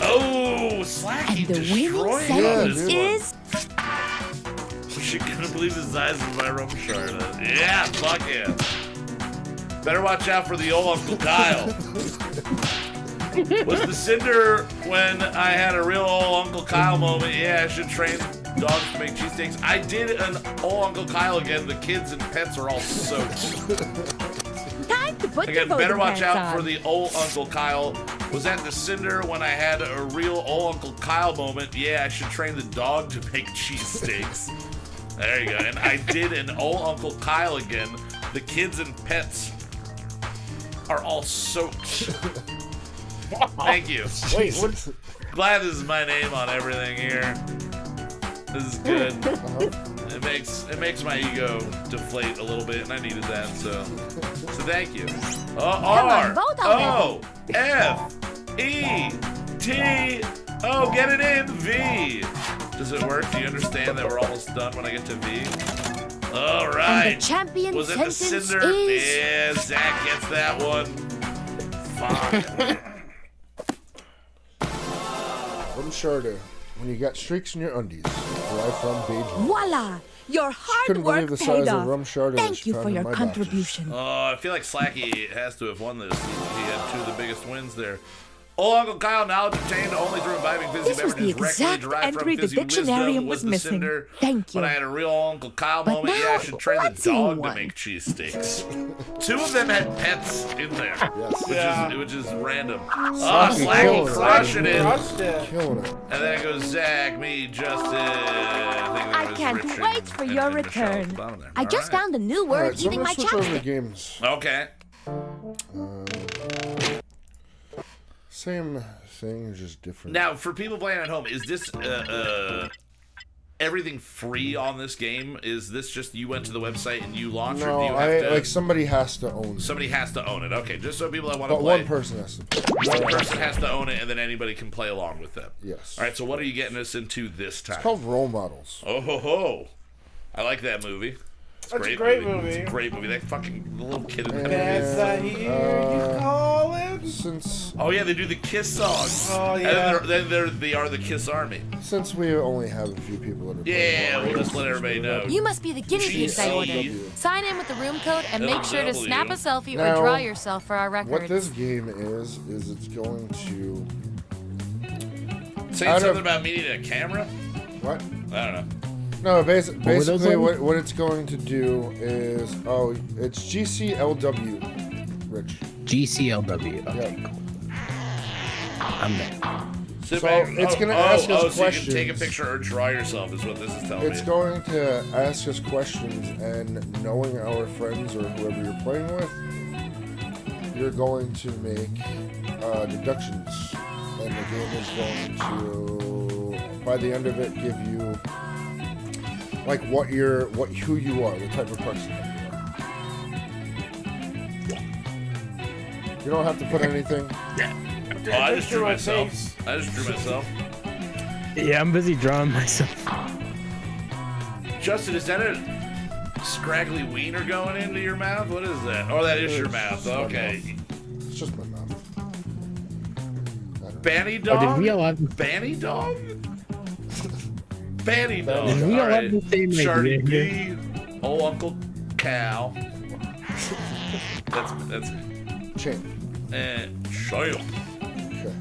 Oh, Slacky And the winning destroying sentence this one. is... She couldn't believe the size of my rumsharda. Yeah, fuck yeah. Better watch out for the old Uncle Kyle. Was the cinder when I had a real old Uncle Kyle moment? Yeah, I should train dogs to make cheesesteaks. I did an old Uncle Kyle again. The kids and pets are all soaked. Time to put Again, your better voting watch pants out on. for the old Uncle Kyle. Was that the cinder when I had a real old Uncle Kyle moment? Yeah, I should train the dog to make cheesesteaks. There you go. And I did an old Uncle Kyle again. The kids and pets are all soaked. Thank you. Wait, what? Glad this is my name on everything here. This is good. It makes my ego deflate a little bit, and I needed that, so thank you. R vote O F E T. Oh, get it in, V. Does it work? Do you understand that we're almost done when I get to V? All right. And the champion Was it the sentence cinder? is... Yeah, Zach gets that one. Fuck. Rumsharda, when you got streaks in your undies, derived from Beijing. Voila! Your hard Couldn't believe work the paid size of off. rumsharda that Thank she you found for in your my boxers. contribution. Oh, I feel like Slacky has to have won this. He had two of the biggest wins there. Old Uncle Kyle, knowledge obtained only through imbibing fizzy This was the beverages directly exact derived from entry the fizzy wisdom. Dictionarium Was was the missing. cinder Thank you. when I had a real Uncle Kyle But moment? Yeah, I now, should train the let's see dog to one. make cheesesteaks. Two of them had pets in there, which is random. Oh, Slacky crushing it. Crushed it. Killing it. And then it goes Zach, me, Justin. I can't wait for your return. I just found. found a new All word right, so I'm eating gonna my switch over the chapstick. games. Okay. Same thing, just different. Now, for people playing at home, is this everything free on this game? Is this just you went to the website and you launched, or no, do you have to? like somebody has to own it. Somebody has to own it. Okay, just so people that want to But play. one person has to. One person has to own it, and then anybody can play along with them. Yes. All right. So what are you getting us into this time? It's called Role Models. Oh ho ho! I like that movie. It's That's a great movie. It's a great movie. That fucking little kid in that. That's that here you call it. Since Oh yeah, they do the Kiss song. Oh, yeah. And then they are the Kiss Army. we only have a few people that are Yeah, playing, we'll just let everybody know. You must be the guinea pigs I ordered. GC. Sign in with the room code and make sure to snap a selfie or Now, draw yourself for our records. What this game is it's going to Saying Out something of- about me needing a camera? what? I don't know. No, were those basically on? what it's going to do is it's GCLW, Rich. GCLW. Okay, Yeah. cool. I'm there. Sit So back. it's gonna ask us so you can take a questions. picture or draw yourself is what this is telling It's me. going to ask us questions, and knowing our friends or whoever you're playing with, you're going to make deductions, and the game is going to, by the end of it, give you like who you are, the type of person that you are. You don't have to put anything. Oh, I just drew myself. I just drew myself. Yeah, I'm busy drawing myself. Justin, is that a scraggly wiener going into your mouth? What is that? Oh, that is your mouth. Okay. It's just my mouth. Banny Oh, dog? did we all have Banny dog? Banny dog. Did we all All have the same Shardy idea? B, old Uncle Cal. That's Champ. and Shale. Okay.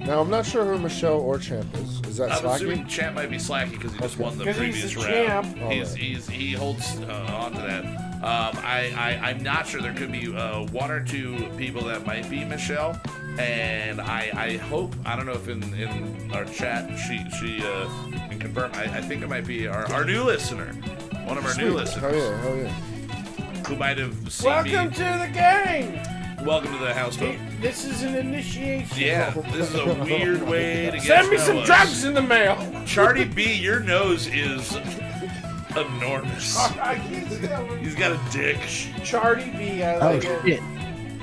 Now, I'm not sure who Michelle or Champ is. Is that I'm assuming Slacky? Champ might be Slacky because he just Okay. won the 'Cause he's previous the round. champ. Alright. He holds on to that. I'm not sure. There could be one or two people that might be Michelle, and I hope, I don't know if in our chat she can confirm. I think it might be our new listener, one of our new Sweet. listeners, Hell yeah. who might have seen Welcome me. to the game. Welcome to the houseboat. This is an initiation. Yeah, this is a weird way to get Send me to some know us. drugs in the mail. Charlie B, your nose is enormous. I can't see that one. He's got a dick. Chardy B. I Oh like it. shit!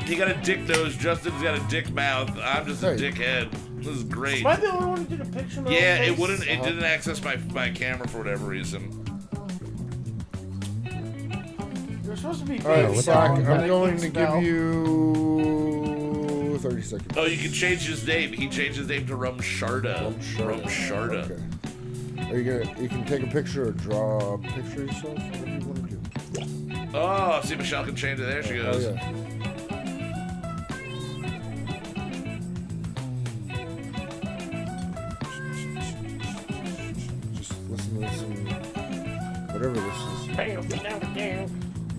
He got a dick nose. Justin's got a dick mouth. I'm just a Hey. dickhead. This is great. Am I the only one who did a picture of my Yeah, own it face? wouldn't. It didn't access my camera for whatever reason. You're supposed to be All right, big, Slack, but I I'm going can't to spell. give you 30 seconds. Oh, you can change his name. He changed his name to Rumsharda. Rumsharda. Okay. Are you gonna? You can take a picture or draw a picture of yourself. Whatever you want to do. Oh, see, Michelle can change it. There she Oh goes. yeah. Just listen to this and whatever this is. Bam, down, down.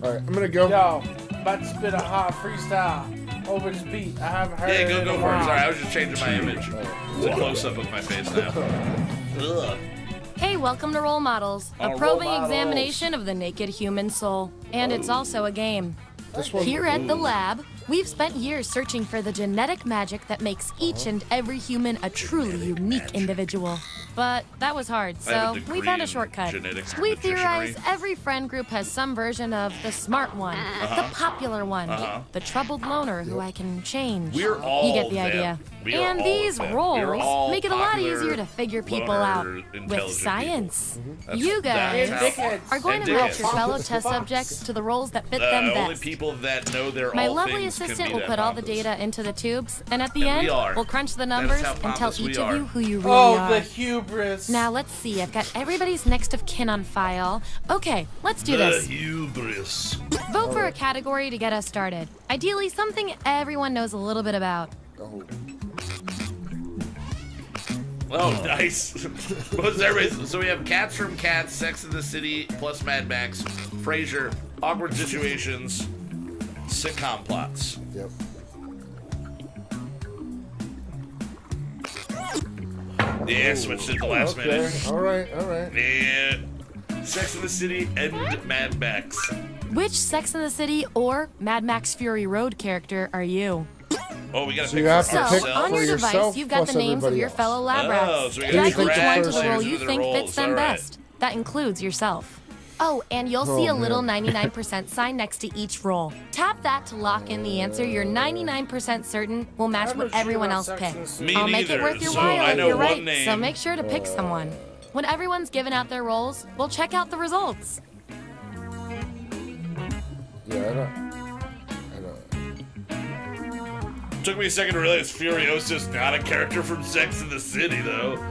All right, I'm gonna go. Yo, about to spit a hot freestyle over this beat. I haven't heard Yeah, it go in a for it. while. Sorry, I was just changing my image. It's a close up of my face now. Ugh. Hey, welcome to Role Models, Oh, a Role probing Models. examination of the naked human soul. And it's also a game. This one. Here at the lab, we've spent years searching for the genetic magic that makes each and every human a truly unique individual. But that was hard, I have so a we degree found a in shortcut. genetics We magicianry. theorize every friend group has some version of the smart one, the popular one, the troubled loner who I can change. We're all You get the them. idea. We are And all these them. We are all roles make it a lot popular, easier to figure people loner, out with intelligent science. That's- You guys that's how- Dickheads. are going And to match dickheads. your fellow test subjects to the roles that fit them Only best. people that know their My all lovely things can assistant be will that put all the pompous. data into the tubes, and at the And we end, are. we'll crunch the That is numbers how and tell pompous we each of are. you who you really Oh, are. the hubris. Now let's see. I've got everybody's next of kin on file. Okay, let's do The this. hubris. Vote for a category to get us started. Ideally, something everyone knows a little bit about. Oh. Oh, nice. What's everybody's? So we have Cats from Cats, Sex in the City, plus Mad Max, Frasier, Awkward Situations, sitcom plots. Yep. Yeah, switched it the last Okay. minute. All right. All right. Yeah. Sex in the City and Mad Max. Which Sex in the City or Mad Max Fury Road character are you? Oh, we gotta So pick you have for to So, pick ourselves. on for your yourself device, you've got plus the names of everybody your else. fellow lab Oh, rats. so we gotta Drag pick each one to first. the role These you are the think roles, fits them all right. best. That includes yourself. Oh, and you'll see a Oh, little man. 99% sign next to each role. Tap that to lock in the answer you're 99% certain will match I've what never seen everyone about else Sex and the picked. City. Me I'll make it neither, worth your so while I if know you're one right, name. so make sure to pick someone. When everyone's given out their roles, we'll check out the results. Yeah, I know. Took me a second to realize Furiosa's not a character from Sex in the City, though.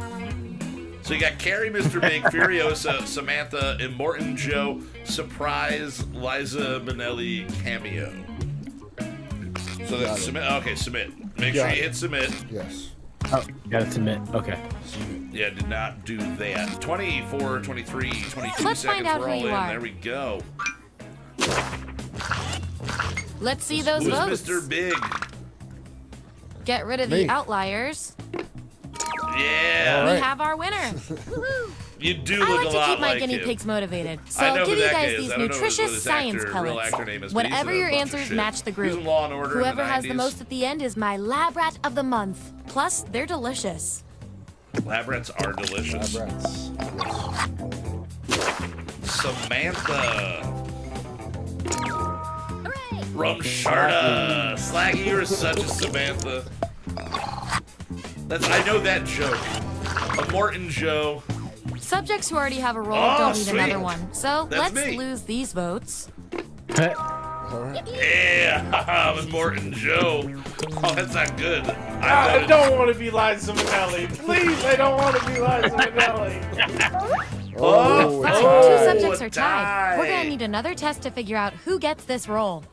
So you got Carrie, Mr. Big, Furiosa, Samantha, Immortan Joe, Surprise, Liza Minnelli cameo. So Got that's it. submit. Okay, submit. Make Got sure you it. hit submit. Yes. Oh, gotta submit. Okay. Yeah, did not do that. 24, 23, 22 Let's seconds. find out We're who all you in. are. There we go. Let's see those Who's votes. Mr. Big? Get rid of Me. the outliers. Yeah. All We right. have our winner. You do I look like a to lot keep my like guinea him. pigs motivated. So I I'll know give who you that guys is. these I don't know what nutritious his science actor, real pellets. actor name is, but he's Whatever in a your bunch of answers shit. match the He was group. in Law and Order in Whoever the has the 90s. most at the end is my lab rat of the month. Plus, they're delicious. Lab rats are delicious. Lab rats. Yes. Samantha. Hooray! Rumsharda. Slaggy, you're such a Samantha. I know that joke. Morton Joe. Subjects who already have a role Oh, don't need sweet. another one. So That's let's me. lose these votes. Yeah, I'm Morton Joe. Oh, that's not good. I don't want to be Liza Minnelli. Please, I don't want to be Liza Minnelli. Oh, Fine, it's two tied. subjects are a tied. We're tie. gonna need another test to figure out who gets this role.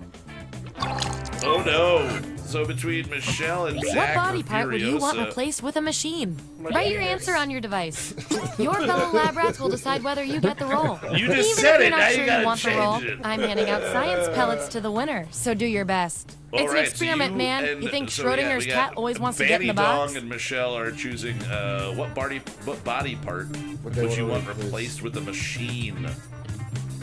Oh no. So between Michelle and What Zach body or part would you want Furiosa- replaced with a machine? Write your answer on your device. Your fellow lab rats will decide whether you get the role. You just Even said if it, you're now not you sure gotta you want the role, change it. I'm handing out science pellets to the winner, so do your best. All It's right, an experiment, so man. and- You think so Schrodinger's we cat got always wants to get in the Vanny box? Dong and Michelle are choosing what body part they would you wanna want replace. replaced with a machine,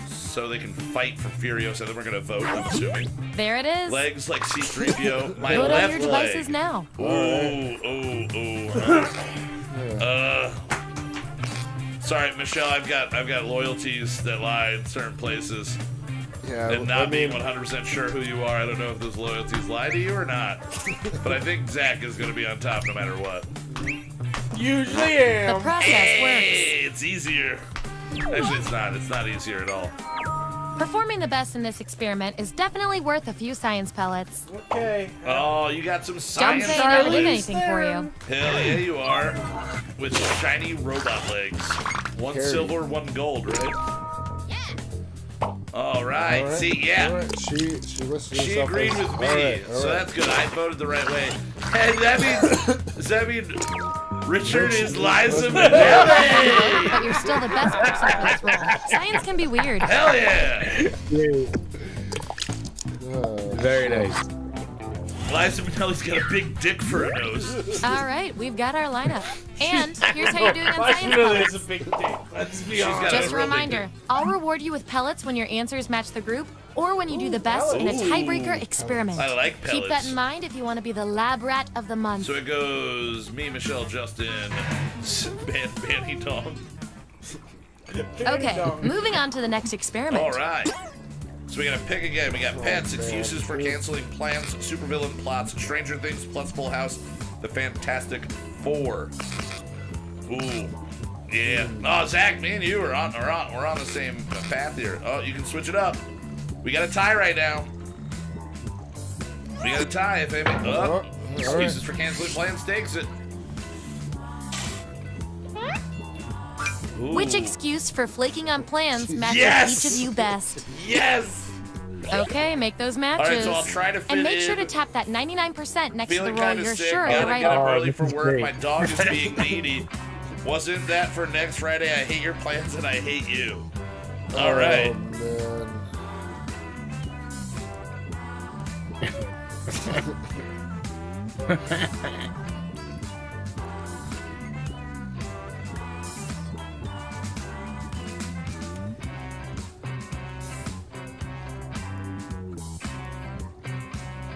so they can fight for Furiosa. Then we're gonna vote. I'm assuming There it is. legs like C-3PO. My Put on left your leg. devices now. Sorry, Michelle. I've got loyalties that lie in certain places. Yeah, And not being 100% sure who you are, I don't know if those loyalties lie to you or not. But I think Zach is going to be on top no matter what. Usually The am. process Hey, it's easier. Actually, it's not. It's not easier at all. works. Performing the best in this experiment is definitely worth a few science pellets. Okay. Oh, you got some Don't science. say I never did pellets? anything for you. Hell yeah, you are. With shiny robot legs. One Carry. silver, one gold, right? All right. All right. See, yeah. All right. She listed She herself agreed as- with me, all right, all so right. that's good. I voted the right way. And does that mean Richard is Liza Minnelli? But you're still the best person for this role. Science can be weird. Hell yeah! Very nice. Liza Minnelli's got a big dick for a nose. All right, we've got our lineup. And here's how you're doing on Liza science Minnelli is pellets. a big dick. Let's be She's honest. got Just a real big reminder, I'll reward you with pellets when your answers match the group or when you do the best in a tiebreaker experiment. I like Keep that pellets. in mind if you want to be the lab rat of the month. So it goes me, Michelle, Justin, Banny Dong. Okay, moving on to the next experiment. All right. So we gotta pick again. We got pets, excuses for canceling plans, supervillain plots, Stranger Things plus Full House, The Fantastic Four. Ooh, yeah. Oh, Zach, me and you we're on the same path here. Oh, you can switch it up. We got a tie right now. We got a tie. If any, all excuses right. for canceling plans takes it. Ooh. Which excuse for flaking on plans matches Yes! each of you best? Yes. Okay, make those All matches. right, so I'll try to fit and make in. sure to tap that 99% next to the Feeling roll kind of you're sick. sure Gotta you're right get up on. early this for is work. great. My dog is being needy. Wasn't that for next Friday? I hate your plans and I hate you. All right. Oh, man.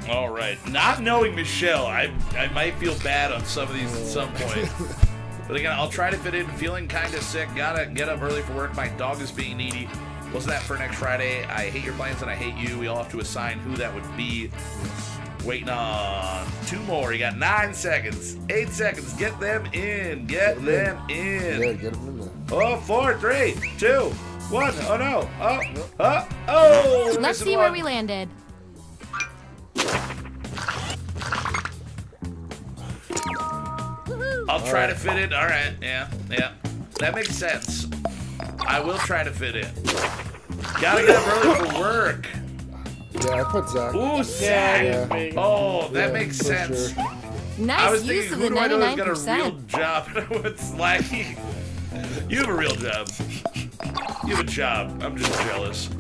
All right. Not knowing Michelle, I might feel bad on some of these at some point. But again, I'll try to fit in. Feeling kind of sick. Gotta get up early for work. My dog is being needy. Wasn't that for next Friday? I hate your plans and I hate you. We all have to assign who that would be. Waiting on 2 more. You got 9 seconds. 8 seconds. Get them in. Get them in. Yeah, get him in there. Oh, 4, 3, 2, 1. Oh no. Oh. Let's see where we landed. I'll try to fit in. All right. Yeah. That makes sense. I will try to fit in. Gotta get up early for work. Yeah, I put Zach. Ooh, Zach. Yeah. Me. Oh, that Yeah, makes for sense. sure. I Nice was use thinking, of who the do I know that's got a real 99%. job? What's lacking? You have a real job. You have a job. I'm just jealous.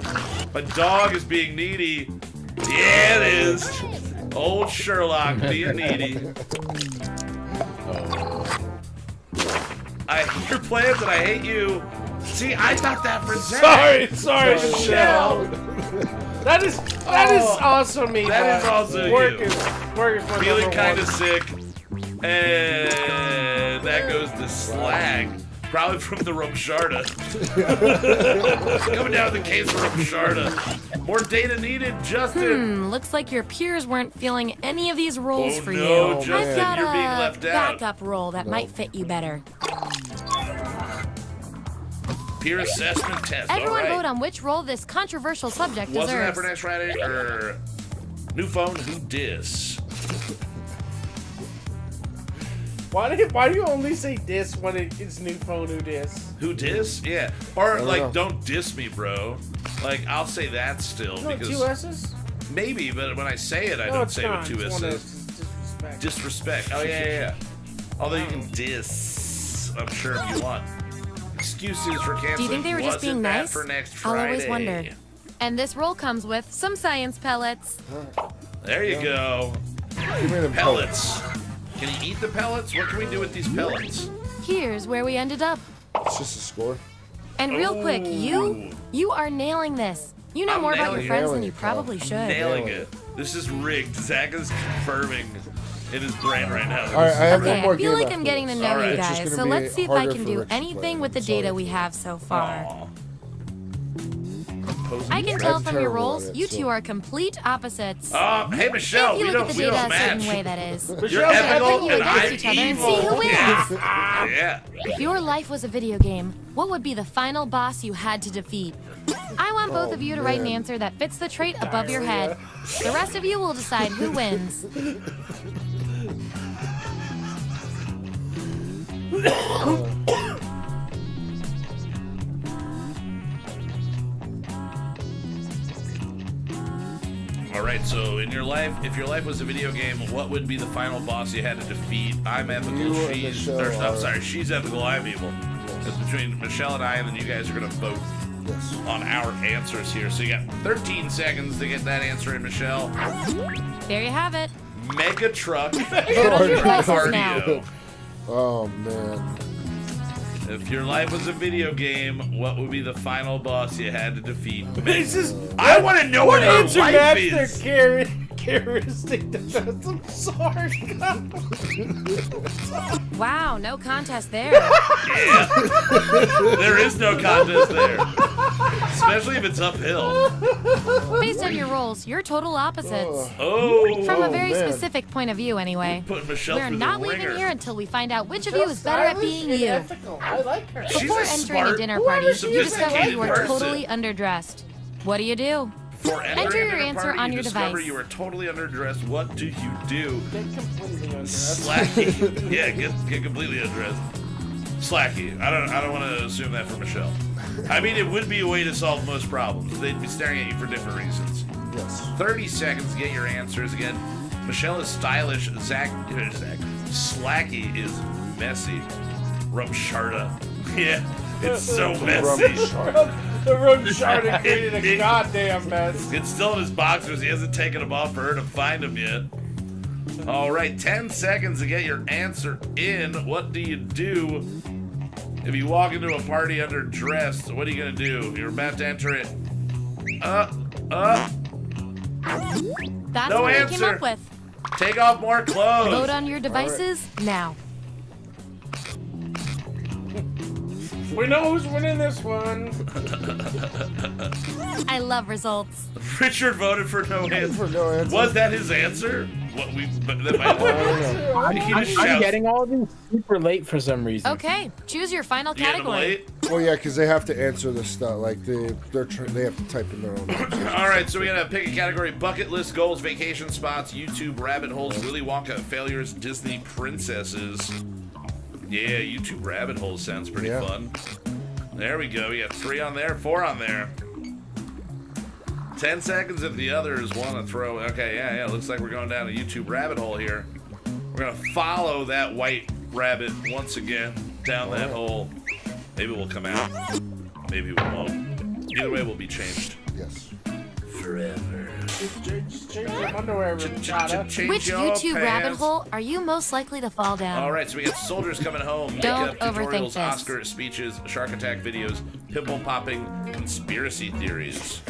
My dog is being needy. Yeah, it is. Old Sherlock being needy. I hate your plans and I hate you. See, I thought that for Zach. Sorry, Michelle. That is also me. That is but also work you. Is my Feeling number kind one. of sick. And that goes to Slag. Probably from the Rumsharda. Coming down with the case for Rumsharda. More data needed, Justin. Looks like your peers weren't feeling any of these roles Oh, for no, you. Justin, I've got you're being a left out. backup role that might fit you better. Peer assessment test. Everyone All right. vote on which role this controversial subject Wasn't that deserves. for next Friday? New phone, who dis? Why do you only say dis when it's new phone who dis? Who dis? Yeah. Or, like, know. don't diss me, bro. Like, I'll say that still. No, because two S's? maybe, but when I say it, I No, don't it's say it not. with two It's one S's. S. It's disrespect. Disrespect. Oh, yeah. Although you can diss, I'm sure, if you want. Excuses for canceling. Do you think they were just being Wasn't that nice? For next I'll Friday. always wonder. And this role comes with some science pellets. There you go. Give me the Pellets. Can you eat the pellets? What can we do with these pellets? Here's where we ended up. It's just a score. And real quick, you are nailing this. You know I'm more about your nailing friends than nailing you it, probably should. Nailing it. This is rigged. Zach is confirming in his brain right now. All right, I have one Okay, more I feel game like after I'm getting to this. know Alright. you It's just guys, gonna so be let's see if I harder can for do Rich to anything play. with the Sorry. data we have so far. Aw. I can tell from your terrible roles, at it, you so- two are complete opposites. Hey, Michelle, if you we look don't, at the we data don't a certain match. way, that is. You're Michelle's ethical put you and against I'm each other and evil. see who wins. Yeah. If your life was a video game, what would be the final boss you had to defeat? I want both of you to write an man. answer that fits the trait above your head. The rest of you will decide who wins. All right, so in your life, if your life was a video game, what would be the final boss you had to defeat? I'm ethical, You and she's... Michelle Or, I'm are- sorry, she's ethical, I'm evil. It's between Michelle and I, and then you guys are going to vote Yes. on our answers here. So you got 13 seconds to get that answer in, Michelle. There you have it. Mega truck Put on your devices now. cardio. Oh man. If your life was a video game, what would be the final boss you had to defeat? This is I want to know what her answer life match is. their characteristic defense. I'm sorry. Wow, no contest there. Yeah. There is no contest there. Especially if it's uphill. Based on your roles, you're total opposites. Oh. From a very man. specific point of view, anyway. Putting Michelle We're through not the leaving ringer. here until we find out which of you is better at Stylish being and you. ethical. I like her. She's Before a entering smart, a dinner party, you discover sophisticated you are person. totally underdressed. What do you do? For Enter entering your a dinner answer party, on you your discover device. you are totally underdressed. What do you do? Get completely undressed. Slacky. Yeah, get completely undressed. Slacky. I don't want to assume that for Michelle. I mean, it would be a way to solve most problems. They'd be staring at you for different reasons. Yes. 30 seconds to get your answers again. Michelle is stylish. Zach, Slacky is messy. Rumsharda. Yeah, it's so messy. The room sharded created a It- goddamn mess. It's still in his boxers. He hasn't taken them off for her to find him yet. All right, 10 seconds to get your answer in. What do you do if you walk into a party underdressed? What are you gonna do? You're about to enter it. That's No what we answer. came up with. Take off more clothes. Vote on your devices now. We know who's winning this one. I love results. Richard voted for no answer. For no answer. Was that his answer? What we? That might I don't know. He I'm just shouts. getting all these super late for some reason. Okay, choose your final You getting him category. late? Well, yeah, because they have to answer this stuff. Like they have to type in their own answers. All right, so we gotta pick a category: bucket list goals, vacation spots, YouTube rabbit holes, Willy Wonka failures, Disney princesses. Yeah, YouTube rabbit holes sounds pretty Yeah. fun. There we go. We got 3 on there, 4 on there. 10 seconds if the others want to throw. Okay, yeah. Looks like we're going down a YouTube rabbit hole here. We're gonna follow that white rabbit once again down that hole. Maybe we'll come out. Maybe we won't. Either way, we'll be changed Yes. forever. Just change your underwear, Ricotta. Change Which your YouTube rabbit pants. hole are you most likely to fall down? All right, so we got soldiers coming home, Don't makeup overthink tutorials, this. Oscar speeches, shark attack videos, pimple popping, conspiracy theories.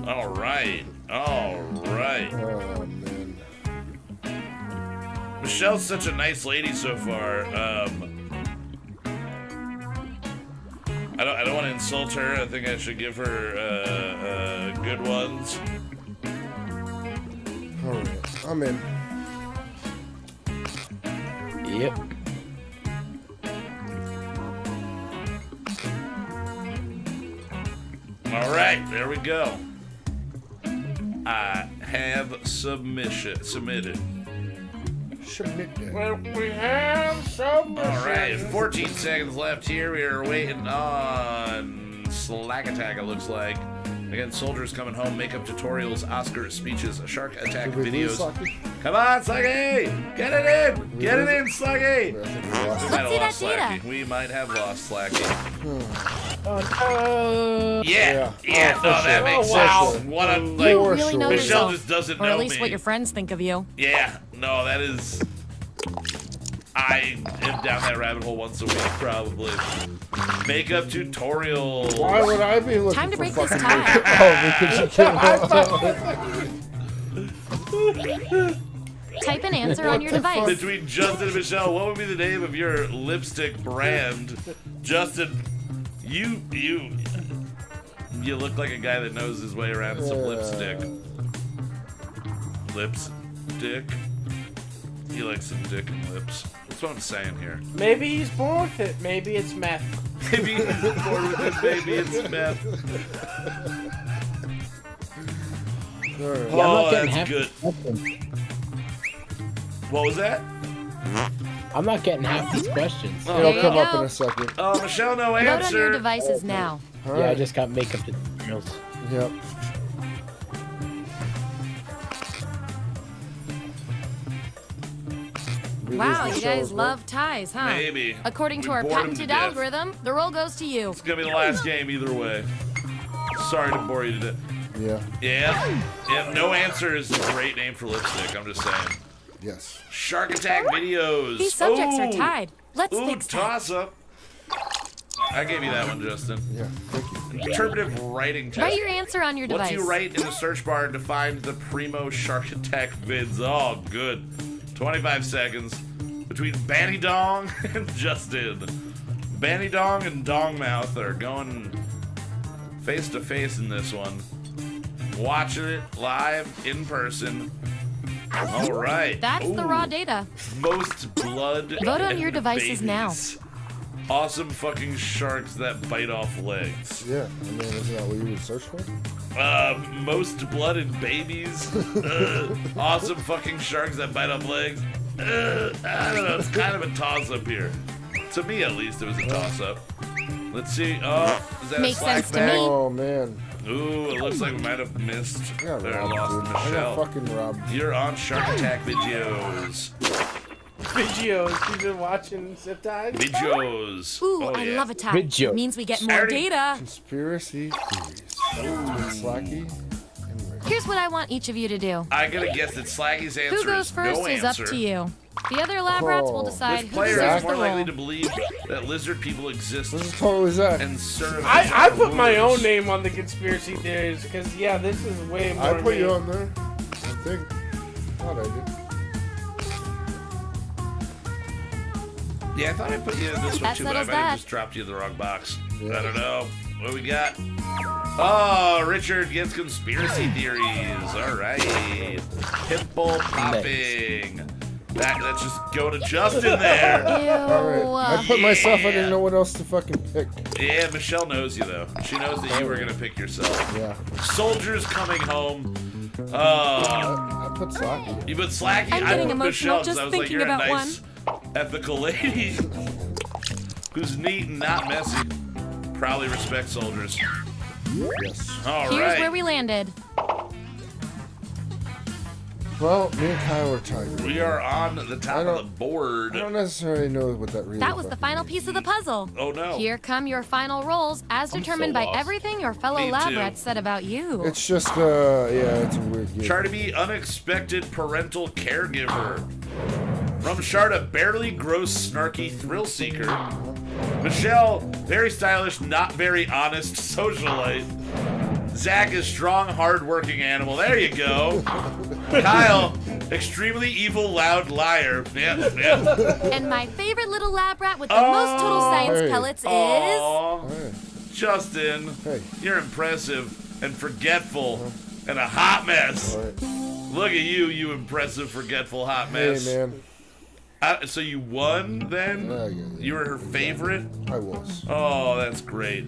All right. Oh man. Michelle's such a nice lady so far. I don't want to insult her. I think I should give her good ones. All right, I'm in. Yep. All right, there we go. I have submitted. Well, we have some. All right, 14 seconds left here. We are waiting on Slack Attack, it looks like. Again, soldiers coming home, makeup tutorials, Oscar speeches, shark attack videos. Come on, Sluggy! Get it in! Get it in, Sluggy! We might have lost Slacky. We might have lost Slacky. Yeah, no, that makes sense. What a, like, You really know Michelle yourself, just doesn't or know at least me. what your friends think of you. Yeah, no, that is... I am down that rabbit hole once a week, probably. Makeup tutorial. Why would I be looking Time to for break this fucking tie. Oh, because you can't. Type an answer on your device. Between Justin and Michelle, what would be the name of your lipstick brand? Justin, you look like a guy that knows his way around some lipstick. Lipstick? He likes some dick and lips. That's what I'm saying here. Maybe he's born with it. Maybe it's meth. Maybe he's born with this baby. It's meth. Alright. Yeah, I'm not getting that's half good. these questions. What was that? I'm not getting half these questions. Oh, It'll There come you up go. in a second. Oh, Michelle, no Vote on your answer. devices now. Yeah, I Alright. just got makeup tutorials. Yep. Wow, Release you the shows, guys man. love ties, huh? Maybe. According to We our bored 'em to patented death. algorithm, the roll goes to you. It's gonna be the last game either way. Sorry to bore you to death. Yeah. Yeah, no answer is a great name for lipstick, I'm just saying. Yes. Shark attack videos. These subjects are Ooh. tied. Let's Ooh, fix that. toss up. I gave you that one, Justin. Yeah. Thank you. Interpretive writing test. Write your answer on your What device. do you write in the search bar to find the primo shark attack vids? Oh, good. 25 seconds between Banny Dong and Justin. Banny Dong and Dong Mouth are going face to face in this one. Watching it live in person. All right. That's the Ooh. raw data. Most blood. Vote on and your devices now. babies. Awesome fucking sharks that bite off legs. Yeah. I mean, isn't that what you would search for? Most blood and babies. Awesome fucking sharks that bite off legs. I don't know. It's kind of a toss-up here. To me, at least, it was a toss-up. Let's see. Oh, is that Makes a slack sense to back? me. Oh man. Ooh, it looks like we might have missed I got or robbed, lost dude. I got Michelle. fucking robbed. You're on Shark Attack videos. Videos. You've been watching Zip Ties? Videos. Ooh, Oh, I yeah. love a tie. Video. Means we get more Already- data. Conspiracy theories. Between Slacky and Rick. Here's what I want each of you to do. I gotta guess that Slaggy's answer Who goes is first no is answer. up to you. The other lab rats will Oh. decide This who player deserves is the more likely role. to believe that lizard people exist This is totally Zach. and serve. I as put my rulers. own name on the conspiracy theories because, yeah, this is way more I put me. you on there. I think. Thought I did. Yeah, I thought I put you in this one That too, but I settles might have that. just dropped you in the wrong box. Yeah. I don't know. What do we got? Oh, Richard gets conspiracy theories. All right. Pimple popping. Let's just go to Justin there. Ew. Alright. I put myself, I Yeah. didn't know what else to fucking pick. Yeah, Michelle knows you, though. She knows that you were going to pick yourself. Yeah. Soldiers coming home. I put Slacky. You put Slacky. I'm I getting put emotional Michelle 'cause just I was like, thinking you're a about nice, ethical lady who's neat and not messy. Probably respect soldiers. Yes. All Here's right. where we landed. Well, me and Kyle are tied. We are on the top I of the don't- board. I don't necessarily know what that really That was the fucking final means. piece of the puzzle. Oh no. Here come your final rolls, as I'm determined so by lost. everything your fellow Me lab too. rats said about you. It's just, yeah, it's a weird game. Char to be unexpected parental caregiver. From Sharda, barely gross, snarky thrill seeker. Michelle, very stylish, not very honest socialite. Zach is strong, hard-working animal. There you go. Kyle, extremely evil, loud liar. Yep. And my favorite little lab rat with the most total science Hey. pellets is... Aw. Alright. Justin, Hey. you're impressive and forgetful and a hot mess. All right. Look at you, you impressive, forgetful hot mess. Hey, man. So you won then? Yeah. You were her favorite? I was. Oh, that's great.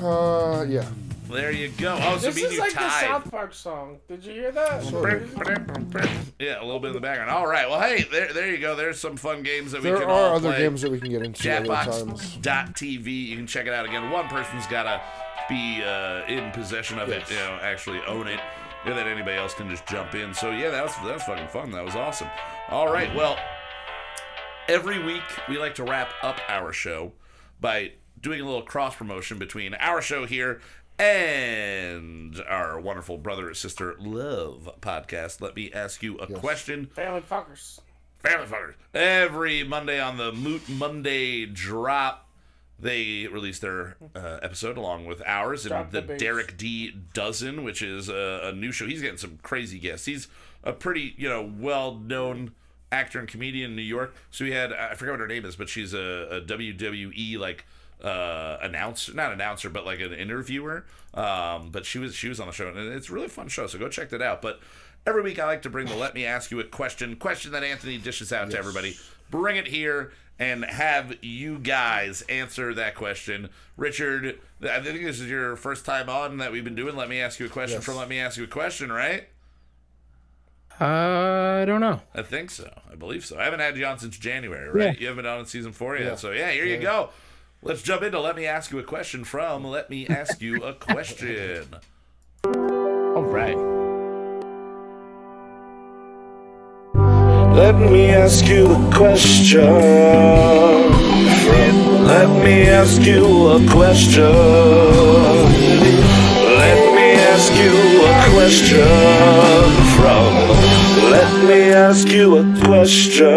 Yeah. There you go. Oh, so This me and is you like the tied. South Park song. Did you hear that? Yeah, a little bit in the background. All right. Well, hey, there you go. There's some fun games that we There can all are other play. games that we can get into other times. Chatbox.tv. You can check it out again. One person's got to be in possession of Yes. it, actually own it, and then anybody else can just jump in. So, yeah, that was fucking fun. That was awesome. All right. Well, every week we like to wrap up our show by doing a little cross promotion between our show here and our wonderful brother and sister love podcast. Let me ask you a question. Family fuckers. Family fuckers. Every Monday on the Moot Monday drop, they release their episode along with ours and Drop the the bass. Derek D Dozen, which is a new show. He's getting some crazy guests. He's a pretty, well-known actor and comedian in New York. So he had, I forget what her name is, but she's a WWE not announcer, but like an interviewer. But she was on the show, and it's a really fun show. So go check that out. But every week I like to bring the Let Me Ask You a question that Anthony dishes out to everybody. Bring it here and have you guys answer that question. Richard, I think this is your first time on that we've been doing Let Me Ask You a question from Let Me Ask You a question, right? I don't know. I think so. I believe so. I haven't had you on since January, right? Yeah. You haven't been on in season 4 yet. Yeah. So, here you go. Let's jump into Let Me Ask You a Question from Let Me Ask You a Question. All right. Let me ask you a question. Let me ask you a question. Let me ask you a question from. Let me ask you a question.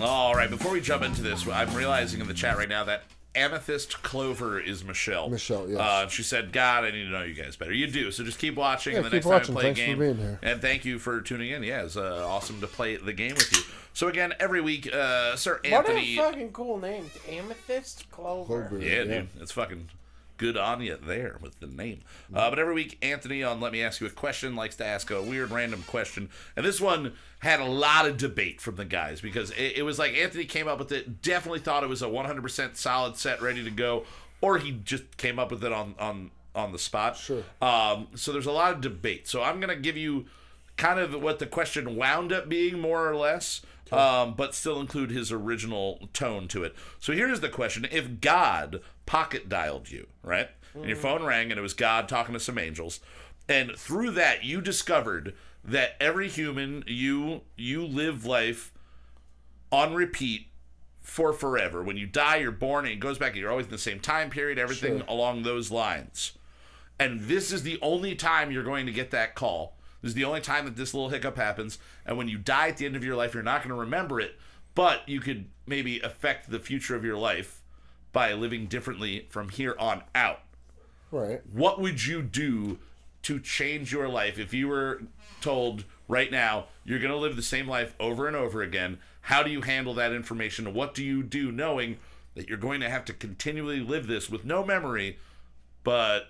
All right, before we jump into this, I'm realizing in the chat right now that Amethyst Clover is Michelle. Michelle, yes. She said, God, I need to know you guys better. You do, so just keep watching. Yeah, And the keep next watching. time I play Thanks a game, for being here. and thank you for tuning in. Yeah, it's awesome to play the game with you. So again, every week, Sir Anthony. What a fucking cool name. Amethyst Clover. Clover. Yeah, dude, it's fucking good on you there with the name. But every week, Anthony on Let Me Ask You a Question likes to ask a weird random question. And this one had a lot of debate from the guys because it was like Anthony came up with it, definitely thought it was a 100% solid set ready to go, or he just came up with it on the spot. Sure. So there's a lot of debate. So I'm going to give you kind of what the question wound up being, more or less, but still include his original tone to it. So here's the question. If God pocket dialed you, right? And your phone rang and it was God talking to some angels, and through that you discovered that every human, you live life on repeat for forever. When you die, you're born and it goes back and you're always in the same time period, everything along those lines. And this is the only time you're going to get that call. This is the only time that this little hiccup happens. And when you die at the end of your life, you're not going to remember it, but you could maybe affect the future of your life by living differently from here on out. Right. What would you do to change your life if you were told right now you're going to live the same life over and over again? How do you handle that information? What do you do knowing that you're going to have to continually live this with no memory, but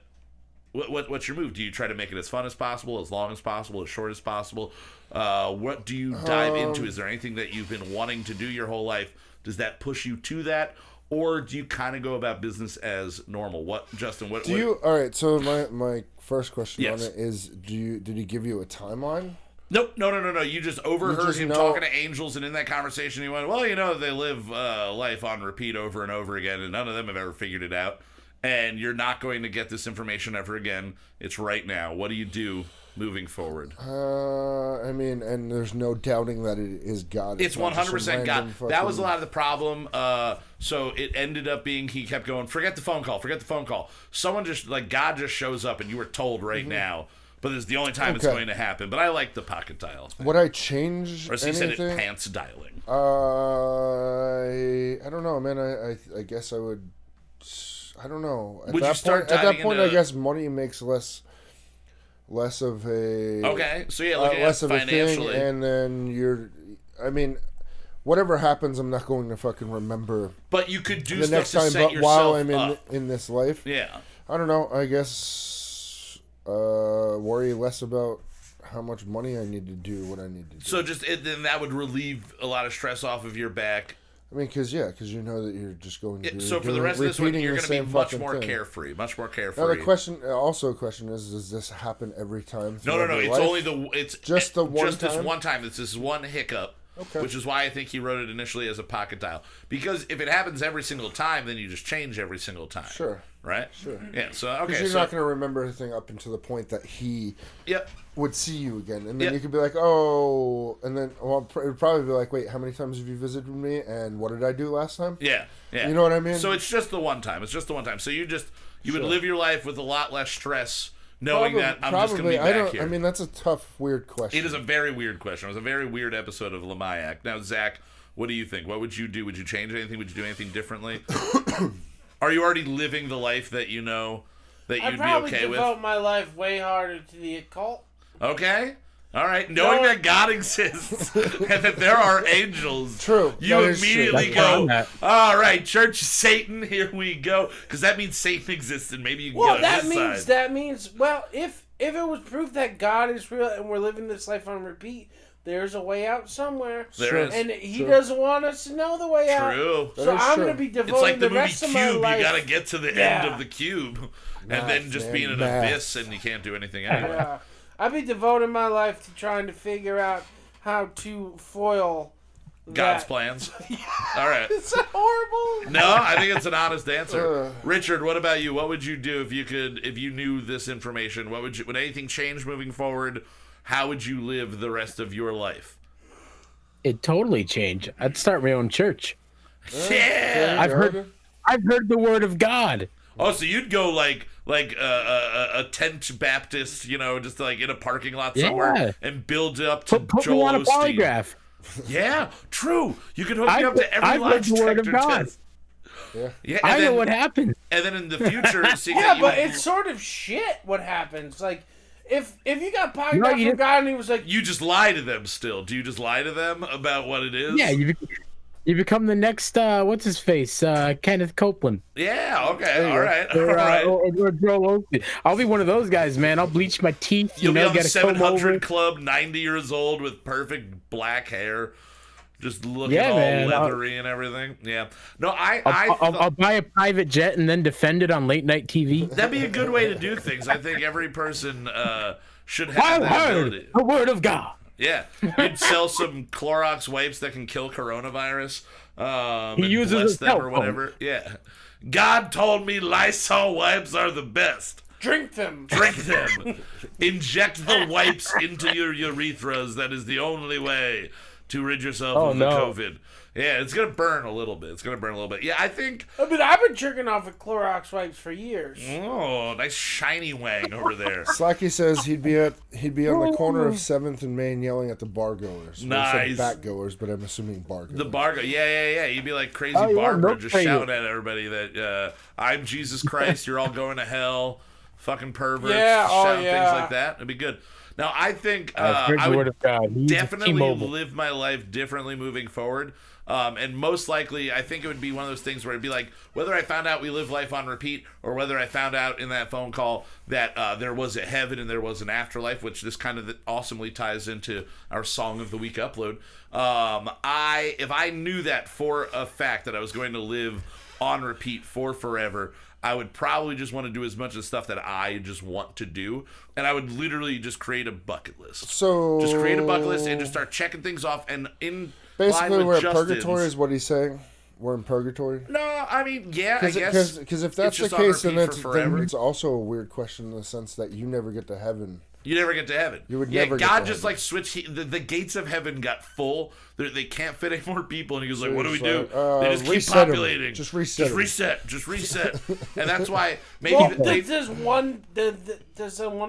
what's your move? Do you try to make it as fun as possible, as long as possible, as short as possible? What do you dive into? Is there anything that you've been wanting to do your whole life? Does that push you to that? Or do you kind of go about business as normal? Justin, what... All right, so my first question Yes. on it is, did he give you a timeline? Nope, no. You just overheard just him know- talking to angels, and in that conversation he went, well, they live life on repeat over and over again, and none of them have ever figured it out. And you're not going to get this information ever again. It's right now. What do you do moving forward? I mean, and there's no doubting that it is God. It's not just some 100% God. random That was a fucking- lot of the problem. So it ended up being he kept going, forget the phone call. Someone just, like, God just shows up and you were told right now, but it's the only time it's Okay. going to happen. But I like the pocket dial thing. Would I change Or as he said anything? it, pants dialing. I don't know, man. I guess I would. I don't know. At Would you that start point, at that diving point, into- I guess money makes less. less of a Okay, so yeah, looking less at of a thing, financially. and then I mean, whatever happens, I'm not going to fucking remember But you could do the stuff next to time. set But while yourself I'm up. in this life, Yeah. I don't know. I guess worry less about how much money I need to do what I need to do. So then that would relieve a lot of stress off of your back. I mean, because you know that you're just going to. So for the rest of this one, you're going to be much more carefree. Much more carefree. Now the question is, does this happen every time? No. It's life? only it's just the one just time? this one time. It's this one hiccup. Okay. Which is why I think he wrote it initially as a pocket dial. Because if it happens every single time, then you just change every single time. Sure. Right? Sure. Yeah, so, okay. Because you're not going to remember anything up until the point that he would see you again. And then you could be like, oh, and then, well, it would probably be like, wait, how many times have you visited me? And what did I do last time? Yeah. You know what I mean? So it's just the one time. So you would live your life with a lot less stress knowing that I'm just going to be back here. I mean, that's a tough, weird question. It is a very weird question. It was a very weird episode of Lamayak. Now, Zach, what do you think? What would you do? Would you change anything? Would you do anything differently? Are you already living the life that you know that you'd be okay with? I'd probably devote my life way harder to the occult. Okay. All right. Knowing that God exists and that there are angels, true. You immediately go, all right, Church of Satan, here we go. Because that means Satan exists and maybe you can get on his side. That means, well, if it was proof that God is real and we're living this life on repeat, there's a way out somewhere. There is. And he doesn't want us to know the way out. True. So I'm going to be devoting it's like the movie rest of my Cube. life. You got to get to the end of the cube and then just be in an abyss and you can't do anything anyway. I'd be devoting my life to trying to figure out how to foil God's plans. All right. Is that horrible? No, I think it's an honest answer. Richard, what about you? What would you do if you knew this information? Would anything change moving forward? How would you live the rest of your life? It totally changed. I'd start my own church. Yeah. I've heard the word of God. Oh, so you'd go like a tent Baptist, just like in a parking lot somewhere and build up to put Joel me on a Osteen. polygraph. Yeah, true. You could hook me up to every lie detector test. Yeah, I know what happened. And then in the future, it's sort of shit what happens. Like, if you got polygraphed from God and he was like... You just lie to them still. Do you just lie to them about what it is? Yeah, you become the next, what's his face, Kenneth Copeland. Yeah, okay, all right. Or Joel Osteen. I'll be one of those guys, man. I'll bleach my teeth, You'll be on the get a 700 Club, 90 years old with perfect black hair. Just looking all leathery and everything. Yeah. No, I'll buy a private jet and then defend it on late night TV. That'd be a good way to do things. I think every person should have that ability. The word of God. Yeah. You'd sell some Clorox wipes that can kill coronavirus. He uses them or whatever. Yeah. God told me Lysol wipes are the best. Drink them. Inject the wipes into your urethras. That is the only way to rid yourself of the COVID. Yeah, it's going to burn a little bit. Yeah, I think... I've been jerking off with Clorox wipes for years. Oh, nice shiny wang over there. Slacky says he'd be on the corner of 7th and Main yelling at the bar goers. Nice. Bat goers, but I'm assuming bar goers. The bar goers. Yeah. You'd be like crazy Barbara just shouting at everybody that I'm Jesus Christ, you're all going to hell, fucking perverts, shouting things like that. It'd be good. Now, I think I would definitely live my life differently moving forward. And most likely, I think it would be one of those things where it'd be like, whether I found out we live life on repeat or whether I found out in that phone call that there was a heaven and there was an afterlife, which this kind of awesomely ties into our Song of the Week upload. If I knew that for a fact that I was going to live on repeat for forever, I would probably just want to do as much of the stuff that I just want to do. And I would literally just create a bucket list. So just create a bucket list and just start checking things off. And basically, we're in purgatory is what he's saying. We're in purgatory? No, I mean, yeah, I guess. Because if that's the case, then it's also a weird question in the sense that you never get to heaven. You never get to heaven. You would never get God to just heaven. like switched. The gates of heaven got full. They can't fit any more people. And he goes like, what do we do? They just keep populating. Just reset. And that's why maybe does one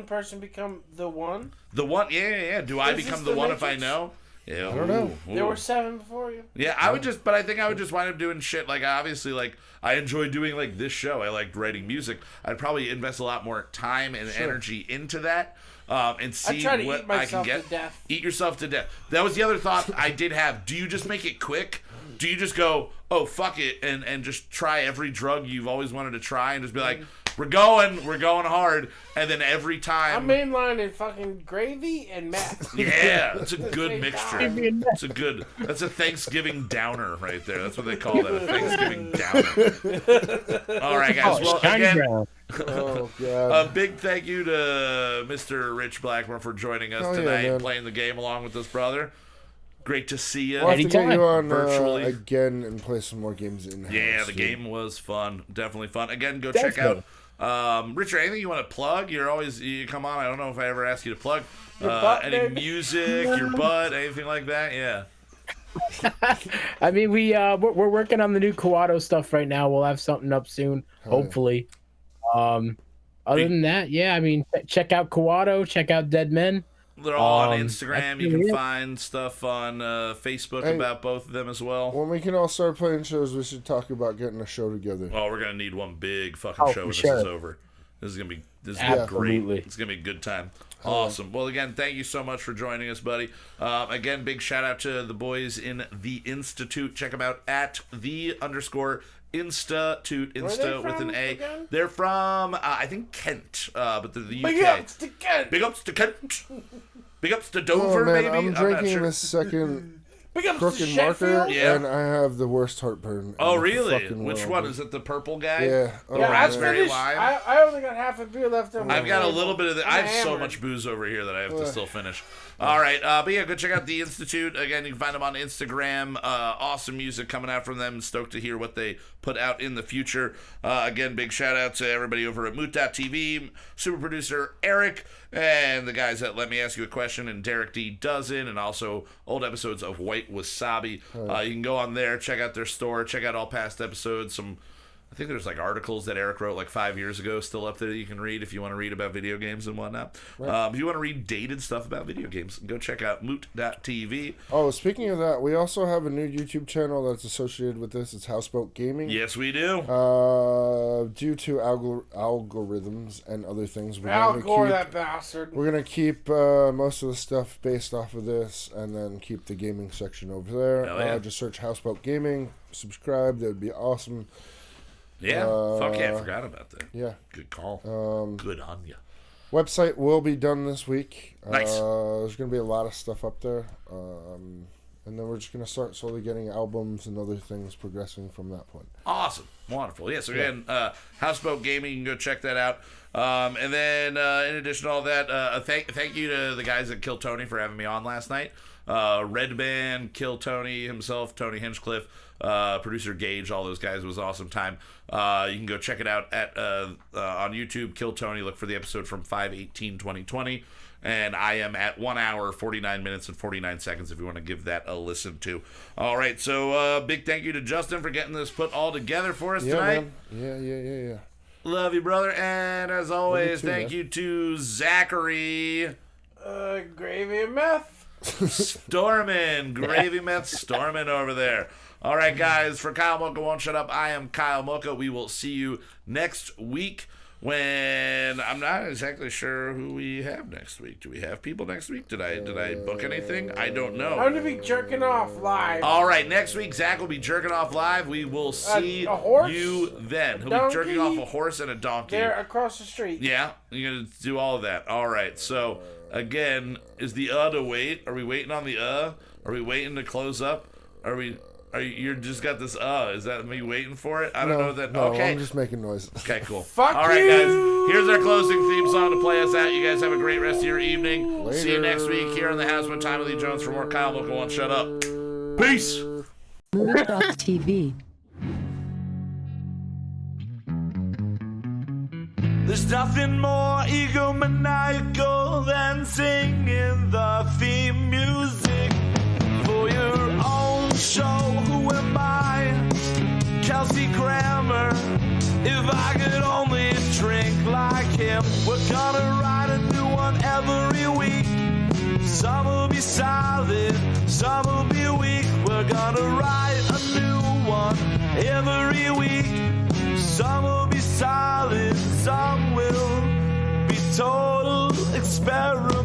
person become the one? The one, yeah. Do I become the one if I know? Yeah, I don't know. There were 7 before you. Yeah, I think I would just wind up doing shit. Like, obviously, like, I enjoy doing, like, this show. I like writing music. I'd probably invest a lot more time and energy into that. and see try to what eat I can myself get. to death. Eat yourself to death. That was the other thought I did have. Do you just make it quick? Do you just go, oh, fuck it, and just try every drug you've always wanted to try and just be like, we're going hard, and then every time... I'm mainlining fucking gravy and meth. Yeah, that's a good Same mixture. time. That's a Thanksgiving downer right there. That's what they call that, a Thanksgiving downer. All right, guys. Well, again, Oh, God. a big thank you to Mr. Rich Blackmore for joining us Hell yeah, tonight, man. playing the game along with us, brother. Great to see you. We'll have to get you on virtually. again and play some more games in house. Yeah, the game was fun. Definitely fun. Again, go check out. Richard, anything you want to plug? You come on. I don't know if I ever asked you to plug butt, any baby. music, your butt, anything like that. Yeah. I mean, we're working on the new Kawato stuff right now. We'll have something up soon, hopefully. Other than that, yeah, I mean, check out Kawato, check out Dead Men. They're all on Instagram. that's You can it. find stuff on Facebook Hey. about both of them as well. When we can all start playing shows, we should talk about getting a show together. Oh, we're gonna need one big fucking show for when sure. this is over. This is gonna be great. Absolutely. It's gonna be a good time. Awesome. Well, again, thank you so much for joining us, buddy. Again, big shout out to the boys in the Instatute. Check them out at _Instatute, Insta with an A. again? They're from I think Kent, but they're the UK. Big ups to Kent. Big ups to Kent. Big ups to Oh Dover, man, maybe. I'm not drinking sure. this second Big ups to crooked marker, Sheffield. Yeah. and I have the worst heartburn. Oh, in the really? fucking Which world. one? Is it the purple guy? Yeah. Oh, The Yeah, I raspberry finished. lime? I only got half a beer left on my I've got a table. little bit of the. I'm I have so hammered. much booze over here that I have to still finish. All right, but yeah, go check out the Institute. Again, you can find them on Instagram. Awesome music coming out from them. Stoked to hear what they put out in the future. Again, big shout out to everybody over at Moot.tv, super producer Eric, and the guys that Let Me Ask You a Question, and Derek D. Dozen, and also old episodes of White Wasabi. You can go on there, check out their store, check out all past episodes. I think there's like articles that Eric wrote like 5 years ago still up there that you can read if you want to read about video games and whatnot. If you want to read dated stuff about video games, go check out moot.tv. Oh, speaking of that, we also have a new YouTube channel that's associated with this. It's Houseboat Gaming. Yes, we do. Due to algorithms and other things, Al Gore, that bastard. we're gonna keep most of the stuff based off of this, and then keep the gaming section over there. Hell yeah. Just search Houseboat Gaming, subscribe. That would be awesome. Yeah, fuck yeah, I forgot about that. Yeah. Good call. Good on you. Website will be done this week. Nice. There's going to be a lot of stuff up there. And then we're just going to start slowly getting albums and other things progressing from that point. Awesome. Wonderful. Yeah, so again, Houseboat Gaming, you can go check that out. And then, in addition to all that, thank you to the guys at Kill Tony for having me on last night. Red Band, Kill Tony himself, Tony Hinchcliffe, producer Gage, all those guys. It was an awesome time. You can go check it out at on YouTube, Kill Tony. Look for the episode from 5/18/2020. And I am at 1 hour, 49 minutes, and 49 seconds if you want to give that a listen to. All right, so big thank you to Justin for getting this put all together for us tonight. Man. Yeah. Love you, brother. And as always, too, thank man. you to Zachary Gravy and meth. Stormin. Gravy Meth Stormin over there. All right, guys, for Kyle Mocha Won't Shut Up, I am Kyle Mocha. We will see you next week when I'm not exactly sure who we have next week. Do we have people next week? Did I book anything? I don't know. I'm gonna be jerking off live. All right, next week Zach will be jerking off live. We will see a horse? you then. He'll be jerking off a horse and a donkey. They're across the street. Yeah, you're gonna do all of that. All right. So again, is the to wait? Are we waiting on the Are we waiting to close up? You just got this Is that me waiting for it? I don't know that. No, Okay. I'm just making noises. Okay, cool. Fuck all right, you. guys. Here's our closing theme song to play us out. You guys have a great rest of your evening. Later. See you next week here on the House with Tommy Lee Jones for more Kyle Mocha Won't Shut Up. Peace. Mood.tv. There's nothing more egomaniacal than singing the theme music for your own show. Who am I? Kelsey Grammer. If I could only drink like him, we're gonna write a new one every week. Some will be solid, some will be weak. We're gonna write a new one every week. Some will be solid, some will be total experiment.